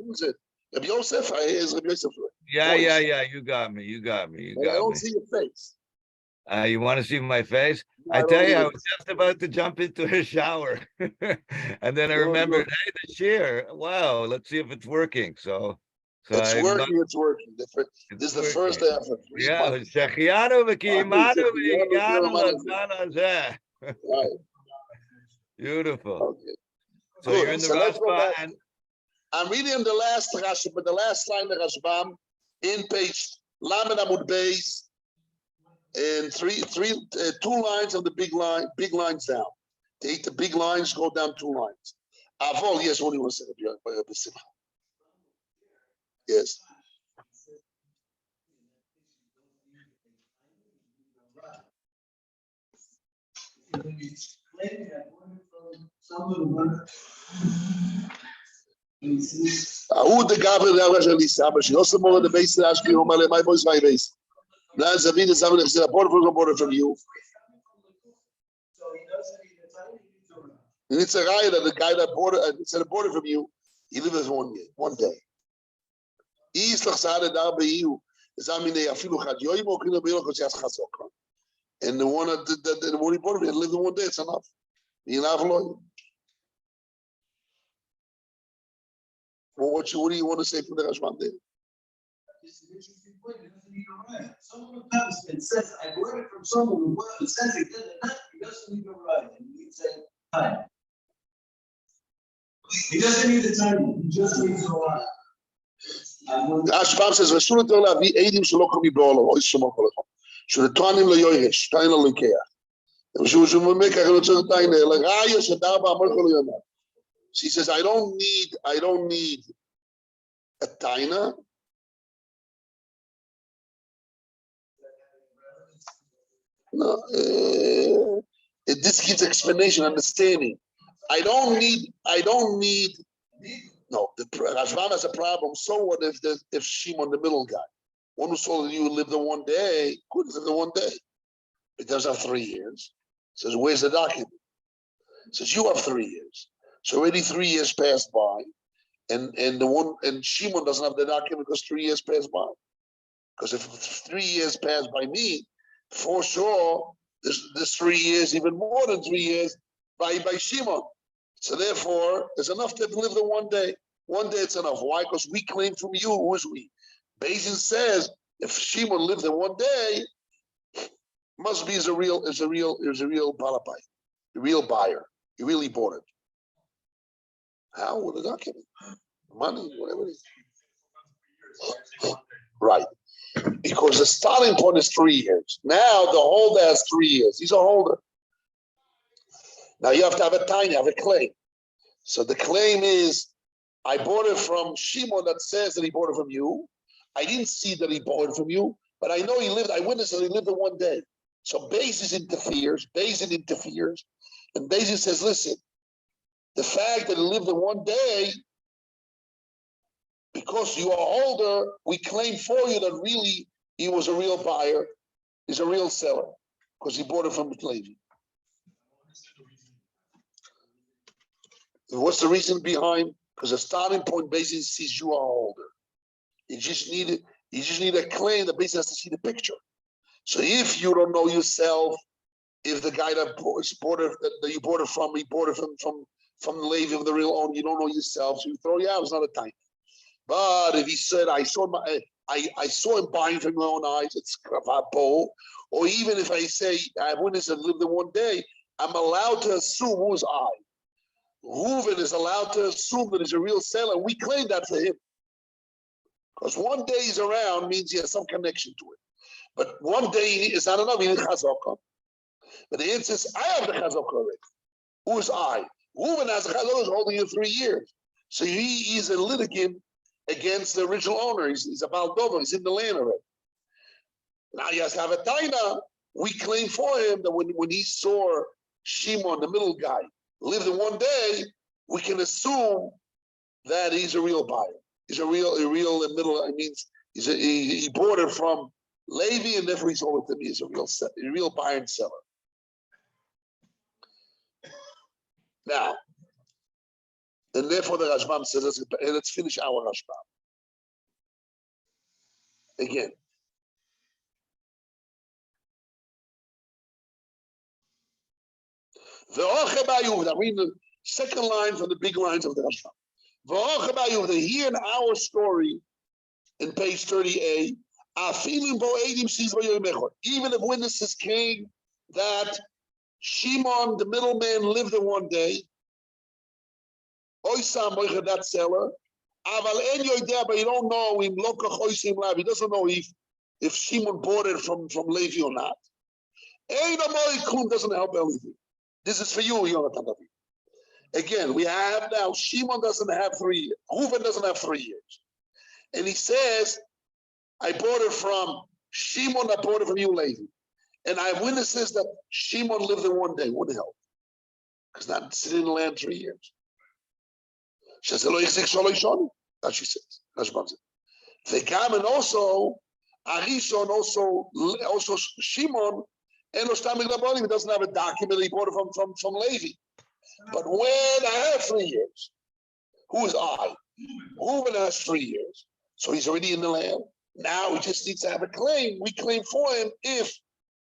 Who's it? Rabbi Yosef is Rabbi Yosef. Yeah. You got me. I don't see your face. You want to see my face? No, I tell you, I either. was just about to jump into a shower. And then I remembered, hey, the shear. Wow, let's see if it's working. So It's working. This is the first day after 3 months. Right. Beautiful. Okay. So you're in the Rashba and I'm reading the last Rashba, but the last line of Rashbam in page Lamed Amud Beis, and 2 lines on the big lines down. Take the big lines, go down 2 lines. Avol, yes, what do you want to say? Yes. When you explain that one from someone who says, Who the Gabriel Elisa, but she also more the base that you my voice, my base. Now, Zavina Zaman is a border from you. so he doesn't need the time, he needs a run. And it's a guy that the guy that it's a border from you, he lives 1 day. He's like Sada Darby, you. Zamine Afilu Hadjoim or Kino Bilo Kosias Hasoka. And the one that the one he bought me lived in 1 day, it's enough. You know, well, what do you want to say from the Rashman there? This is an interesting point, he doesn't need a run. Someone who comes and says, I bought it from someone who says it doesn't need a run, and he needs a time. He doesn't need the time, he just needs a run. Ashbam says, "V'shul tola vi eidim shelo komi b'olam, ois shemo kolachom. Shul toanim lo yoyesh, toanim lo likeach. V'shul shemumekach lo tzor toanim lo raya shedarba amor kol yomah." She says, I don't need a taina. No, this gives explanation, understanding. I don't need. No, the Rashbam has a problem. So what if Shimon, the middle guy, one who saw that you lived in 1 day, couldn't live in 1 day. It does have 3 years. Says, where's the document? Says, you have 3 years. So already 3 years passed by, and Shimon doesn't have the document because 3 years passed by. Because if 3 years passed by me, for sure, this 3 years, even more than 3 years, by Shimon. So therefore, there's enough to live the 1 day. 1 day it's enough. Why? Because we claim from you. Who is we? Beis Din says if Shimon lived in 1 day, must be is a real balabai, a real buyer. He really bought it. How? With a document, money, whatever it is. Right. Because the starting point is 3 years. Now the holder has 3 years. He's a holder. Now you have to have a tiny, have a claim. So the claim is, I bought it from Shimon that says that he bought it from you. I didn't see that he bought it from you, but I know I witnessed that he lived in 1 day. So Beis Din interferes, and Beis Din says, listen, the fact that he lived in 1 day, because you are older, we claim for you that really he was a real buyer, he's a real seller, because he bought it from Levi. What's the reason behind? Because the starting point basically sees you are older. You just need a claim that basically has to see the picture. So if you don't know yourself, if the guy that you bought it from, he bought it from the Levi of the real owner, you don't know yourself, so you throw you out, it's not a time. But if he said, I saw him buying from my own eyes, it's Kavapo, or even if I say I witnessed and lived in 1 day, I'm allowed to assume who's I. Reuven is allowed to assume that he's a real seller. We claim that for him. Because 1 day he's around means he has some connection to it. But 1 day is not enough, he needs chazaka. But the answer is, I have the chazaka already. Who is I? Reuven has a chazaka holding you 3 years. So he is a litigant against the original owner. He's a Baldover, he's in the land already. Now he has to have a taina. We claim for him that when he saw Shimon, the middle guy, lived in 1 day, we can assume that he's a real buyer. He's a real middle. I mean, he bought it from Levi, and therefore he sold it to me. He's a real buyer and seller. Now, and therefore the Rashbam says, let's finish our Rashbam. Again. I mean the second line from the big lines of the Rashbam. Here in our story, in page 30a, even if witnesses came that Shimon, the middleman, lived in 1 day, that seller, but you don't know him. He doesn't know if Shimon bought it from Levi or not. Doesn't help anything. This is for you, Yonatan David. Again, we have now, Shimon doesn't have 3 years. Reuven doesn't have 3 years. And he says, I bought it from Shimon, I bought it from you, Levi. And I have witnesses that Shimon lived there one day. What the hell? Because not sitting in the land 3 years. That's she says. Rashbam says. Vegam, and also, Arishon, also Shimon, and he doesn't have a document. He bought it from Levi. But when I have 3 years, who is I? Reuben has 3 years, so he's already in the land. Now he just needs to have a claim. We claim for him if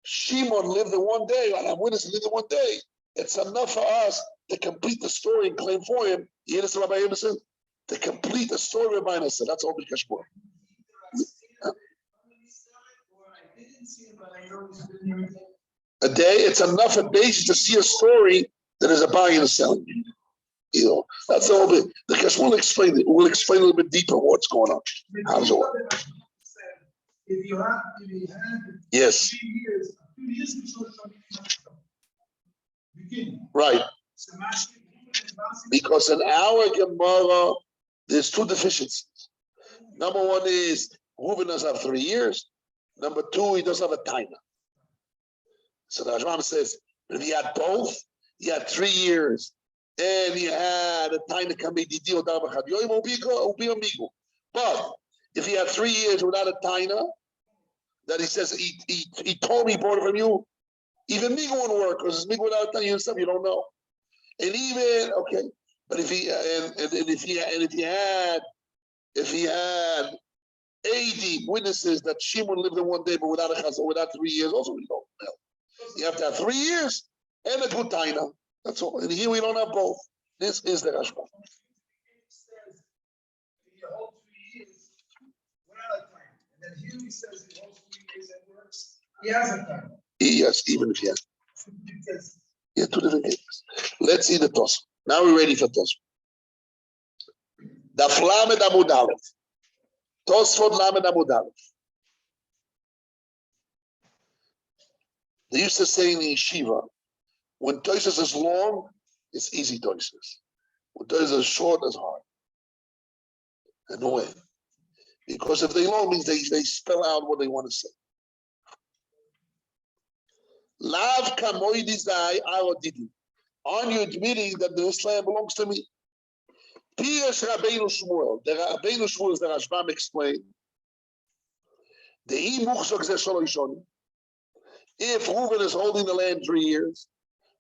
Shimon lived there one day, and I'm witness lived there one day. It's enough for us to complete the story and claim for him. You hear this, Rabbi Emerson? To complete the story of Emerson. That's all because we're. A day, it's enough a basis to see a story that is a buying and selling. You know, that's all bit. Because we'll explain it. We'll explain a little bit deeper what's going on. How does it work? If you had yes. 3 years, 2 years begin. Right. Because in our Gemara, there's 2 deficiencies. Number 1 is Reuben doesn't have 3 years. Number 2, he doesn't have a timer. So the Rashbam says, if he had both, he had 3 years, and he had a timer come be deal down. But if he had 3 years without a timer, that he says he told me he bought it from you, even Migo won't work because Migo without a timer, stuff you don't know. And even okay, but if he had 80 witnesses that Shimon lived in one day, but without a chazal, without 3 years, also we don't know. You have to have 3 years and a good taina. That's all. And here we don't have both. This is the Rashba. He holds 3 years without a time. And then here he says he holds 3 years and works. He has a time. Yes, even if he has. Yeah, 2 different cases. Let's see the toss. Now we're ready for toss. The Flamed Amud Aleph. Tosfot Lamed Amud Aleph. They used to say in the yeshiva, when Toises is long, it's easy Toises. When Toises is short, it's hard. In a way. Because if they long means they spell out what they want to say. Lav kamoidizai arodidi. Aren't you admitting that this land belongs to me? Pirush Rabbeinu Shmuel. The Rabbeinu Shmuel is the Rashbam explained. The imuchzok ze sholoshon. If Reuven is holding the land 3 years,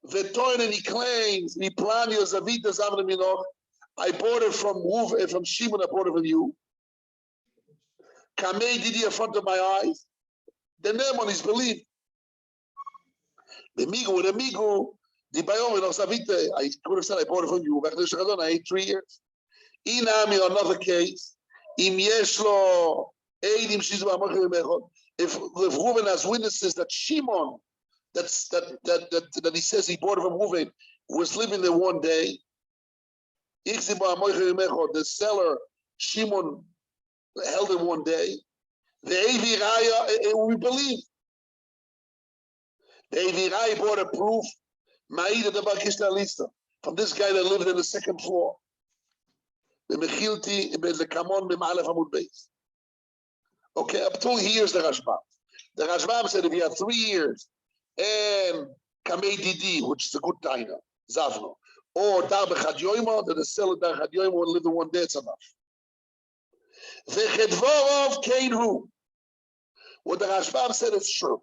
V'toin, and he claims, I bought it from Reuven, from Shimon, I bought it from you. Kamei didi in front of my eyes. Then one is believed. The Migo with a Migo, the Bayom and Osavite, I could have said I bought it from you. I ate 3 years. Inami, another case. Im yeshlo, eidim shizu amachim echod. If Reuven has witnesses that Shimon, that he says he bought it from Reuven, was living there one day. The seller, Shimon, held him one day. The Aviraya, we believe. The Aviraya brought a proof from this guy that lived in the 2nd floor. Okay, up till here's the Rashbam. The Rashbam said if you have 3 years and Kamei Didi, which is a good taina, Zavno, or Dar B'chad Yoima, that the seller Dar B'chad Yoima will live in one day, it's enough. V'chedvorov Keinhu. What the Rashbam said is true.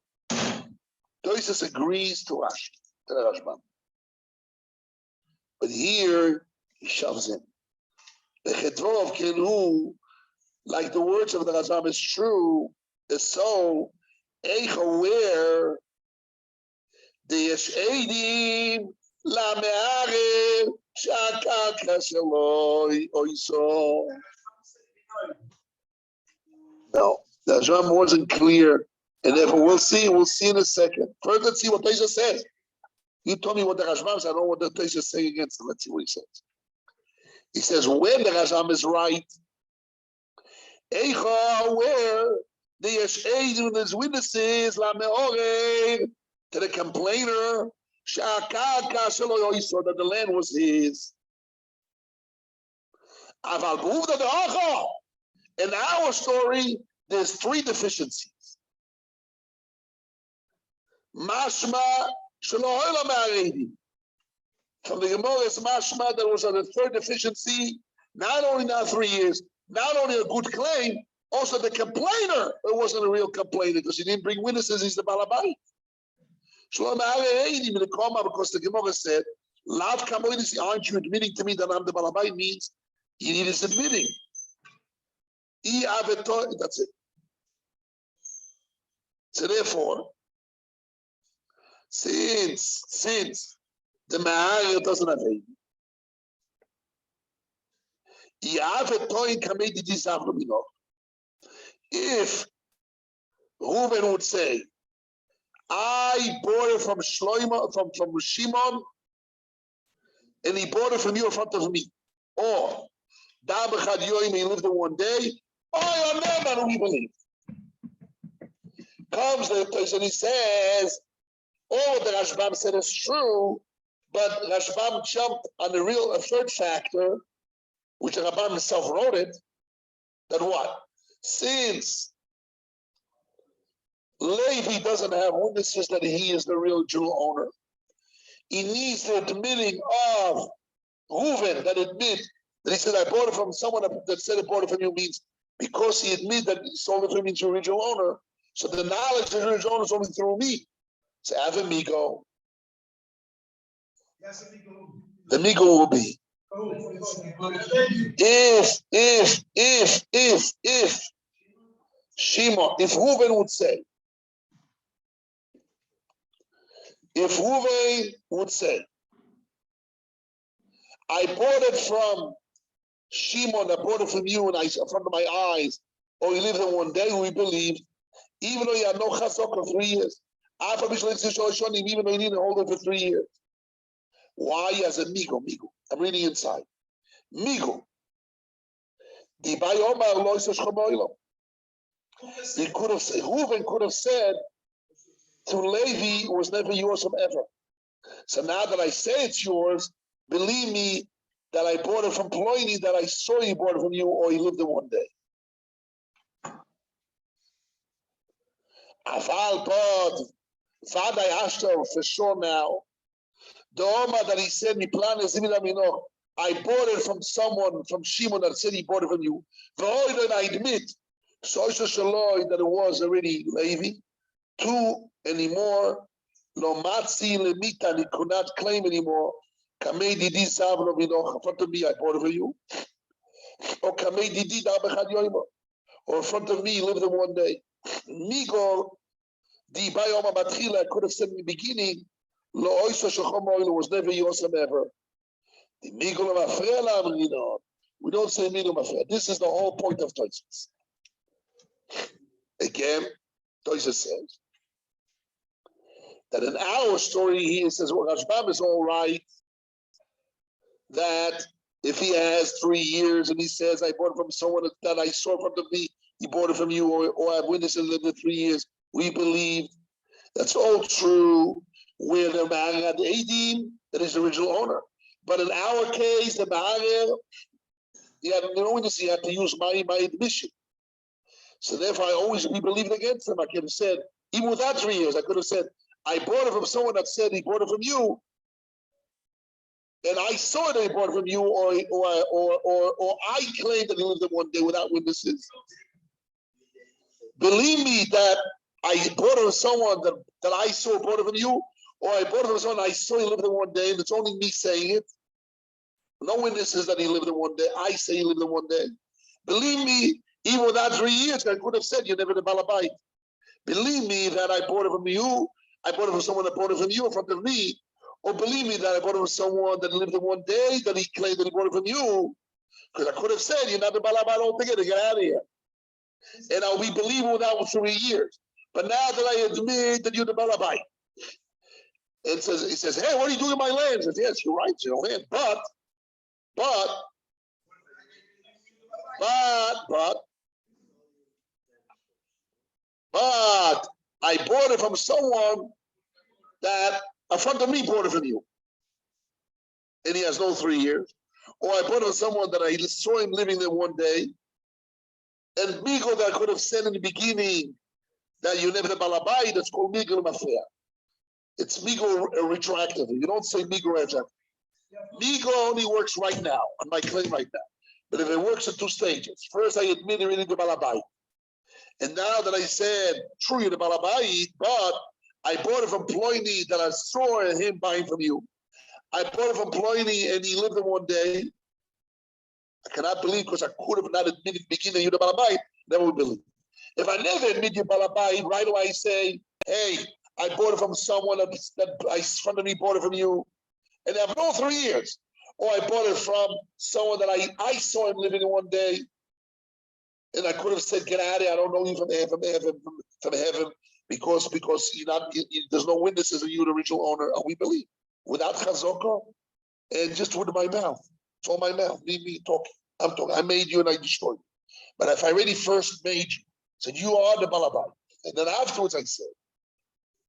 Toises agrees to Rashi, to the Rashbam. But here, he shoves in. V'chedvorov Keinhu, like the words of the Rashbam is true, is so, Eich aware, there's Eidim, La Me'arev, Sha'akaka Shaloi, Oiso. No, the Rashbam wasn't clear, and therefore we'll see in a second. First, let's see what Tosha says. You told me what the Rashbam said, I don't know what the Tosha is saying against it. Let's see what he says. He says, when the Rashbam is right, Eicha, where there's witnesses, La Me'orev, to the complainer, that the land was his. In our story, there's three deficiencies. Mashma from the Gemara is mashma there was a third deficiency, not only not 3 years, not only a good claim, also the complainer, it wasn't a real complainer because he didn't bring witnesses, he's the balabait. Because the Gemara said, aren't you admitting to me that I'm the balabait means you need is admitting. That's it. So therefore, since the Ma'ar doesn't have a if Reuben would say, I bought it from Shlomo, from Shimon, and he bought it from you in front of me. Or he lived in one day. Oh, your name, we believe. Comes the place and he says, all what the Rashbam said is true, but Rashbam jumped on a third factor, which the Rashbam himself wrote it, that what? Since Levi doesn't have witnesses that he is the real Jew owner, he needs the admitting of Reuven that admit that he said, I bought it from someone that said I bought it from you means because he admitted that he sold it from me to the original owner. So the knowledge of the original owner is only through me. So have a migo. Yes, amigo. The migo will be if Shimon, if Reuven would say, I bought it from Shimon, I bought it from you, and I in front of my eyes, or he lived in one day, we believed, even though he had no chazak for 3 years, even though he didn't hold it for 3 years. Why? As a migo. I'm reading inside. Migo. He could have said, Reuven could have said to Levi, it was never yours from ever. So now that I say it's yours, believe me that I bought it from Ploini, that I saw you bought it from you, or he lived in one day. Aval bod, Father Ashto, for sure now. The Oma that he said, I bought it from someone, from Shimon that said he bought it from you. And I admit, that it was already Levi. 2 anymore, no matzi lemita, he could not claim anymore. Kamei didi savno bino, in front of me, I bought it for you. Or kamei didi dabechad yoimo, or in front of me, he lived in one day. Migo, di bayoma batchila, I could have said in the beginning, lo oiso shachom oil was never yosem ever. The migo mafrela, we don't say migo mafrela. This is the whole point of Tosis. Again, Tosis says that in our story he says, well, Rashbam is all right, that if he has 3 years and he says, I bought it from someone that I saw in front of me, he bought it from you, or I have witnesses in the 3 years, we believe that's all true, where the Ma'arer had the Eidim, that is the original owner. But in our case, the Ma'arer, he had no witness, he had to use my admission. So therefore, we believed against him. I could have said, even without 3 years, I could have said, I bought it from someone that said he bought it from you, and I saw that he bought it from you, or I claimed that he lived in one day without witnesses. Believe me that I bought it from someone that I saw bought it from you, or I bought it from someone I saw he lived in one day, and it's only me saying it. No witnesses that he lived in one day. I say he lived in one day. Believe me, even without 3 years, I could have said you're never the balabait. Believe me that I bought it from you. I bought it from someone that bought it from you in front of me. Or believe me that I bought it from someone that lived in one day that he claimed that he bought it from you. Because I could have said, you're not the balabait altogether, get out of here. And I'll be believing without 3 years. But now that I admit that you're the balabait, he says, hey, what are you doing in my land? He says, yes, you're right, it's your land. But I bought it from someone that a friend of me bought it from you, and he has no 3 years. Or I bought it from someone that I saw him living there one day, and Migo that I could have said in the beginning that you never the balabai, that's called Migo Mafia. It's Migo retroactively. You don't say Migo retroactively. Migo only works right now, on my claim right now. But if it works in 2 stages, first I admit you're in the balabai. And now that I said, true, you're the balabai, but I bought it from Ploini that I saw him buying from you. I bought it from Ploini and he lived there one day. I cannot believe because I could have not admitted beginning you're the balabai, never would believe. If I never admit you're balabai, right away I say, hey, I bought it from someone that I friend of me bought it from you. And I have no 3 years. Or I bought it from someone that I saw him living in one day. And I could have said, get out of here. I don't know you from heaven, because you're not, there's no witnesses of you, the original owner. And we believe without chazaka and just with my mouth. It's all my mouth. Me talking. I'm talking. I made you and I destroyed you. But if I already first made you, said you are the balabai, and then afterwards I said,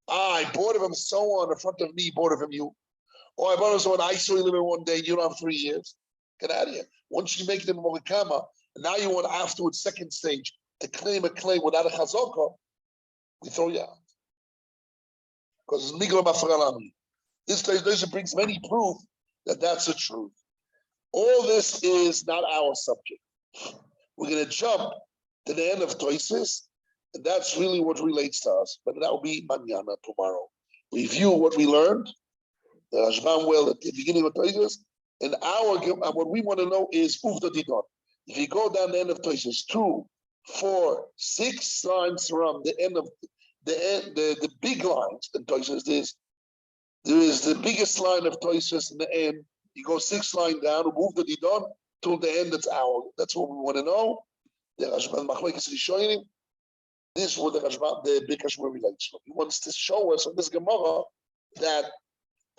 I bought it from someone in front of me, bought it from you. Or I bought it from someone I saw you living one day, you don't have 3 years. Get out of here. Once you make them Morikama, now you want afterwards, second stage, to claim a claim without a chazaka, we throw you out. Because it's Migla Mafralami. This brings many proof that that's the truth. All this is not our subject. We're going to jump to the end of Toisis, and that's really what relates to us. But that will be mañana, tomorrow. Review what we learned, the Rashbam well at the beginning of Toisis, and what we want to know is Uvda Didon. If you go down the end of Toisis, 2, 4, 6 lines from the end of the big lines in Toisis, there is the biggest line of Toisis in the end. You go 6 lines down, move the Didon till the end. That's what we want to know. The Rashbam Machlekes Rishonim. This is what the Big Hashemah relates to. He wants to show us on this Gemara that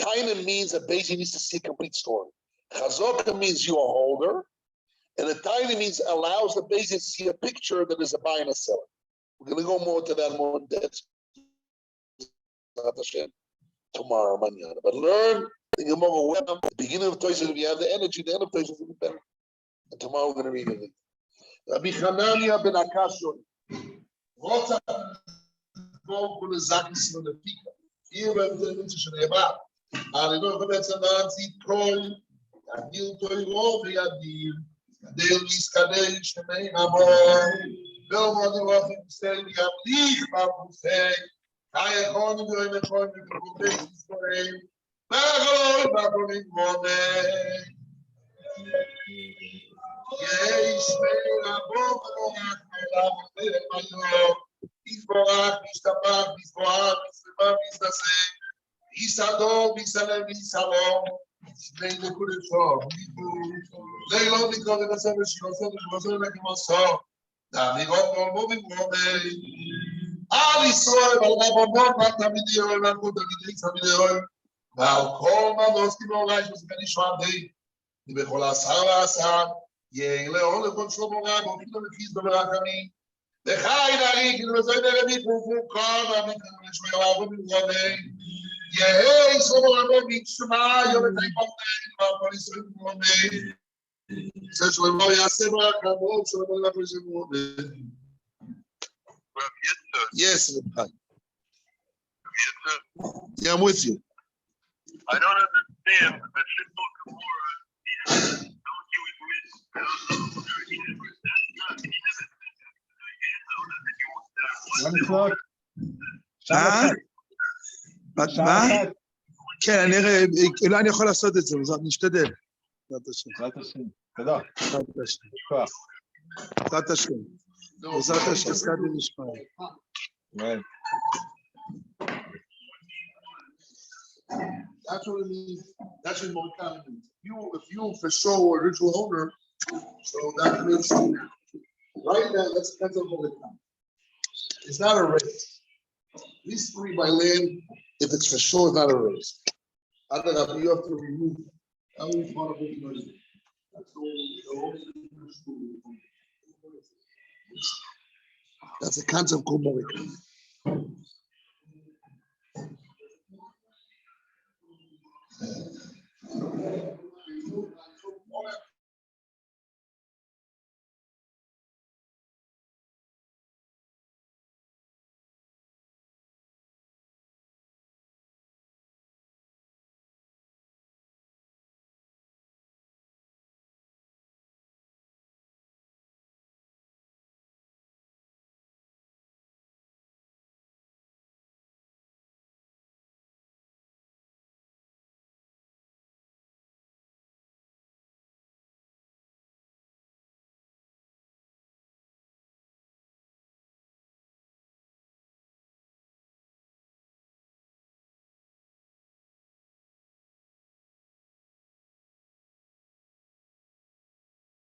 Taina means that Beis needs to see a complete story. Chazaka means you are a holder, and a Taina means allows the Beis to see a picture that is a buyer and a seller. We're going to go more to that more in depth tomorrow, mañana. But learn the Gemara well. The beginning of Toises, if you have the energy, the end of Toises will be better. And tomorrow we're going to read it. Rabbi Hanania ben Akashon. Rota von Zakis von der Pika. Hier beim Menschen schon erbar. Aber nur wenn es dann sieht Troll, dann gilt Troll wie Adil. Der ist Kadel Shmei Amor. Não pode lá ser de abrir para você. Aí é quando eu me ponho com vocês porém. Para mim moder. Yes, a boca não é maior. Isboar, Istabar, Isboar, Istabar, Isador, Isalem, Isalom. Nem de Curitiba. Nem logo de quando nós somos aqui só. Da igual como moder. Ali só vai bom para me deu na conta de família. Vai como nós que não lá os benishadei. E me colar sala. E ele olha quando chegou lá, não fica me fiz do caminho. Deixai daí que nós ainda me convocava, me chamava me moder. E aí só não me chamar, eu me tenho para aparecer no moder. Se eu não ia ser acabou, se eu não ia aparecer no moder. Yes, yeah, I'm with you. I don't understand the simple Gemara. Don't you admit? One o'clock. מה? כן, אני אראה, אולי אני יכול לעשות את זה, נשתדל. בעזרת השם. בעזרת השם. תודה. בעזרת השם. כוח. בעזרת השם. בעזרת השם, סעדי נשמע. Right. That's what it means. That's what more common means. If you for sure original owner, so that makes it right now. That's a more common. It's not a race. These 3 by land, if it's for sure, it's not a race. Other than you have to remove. That's the concept called Morikama.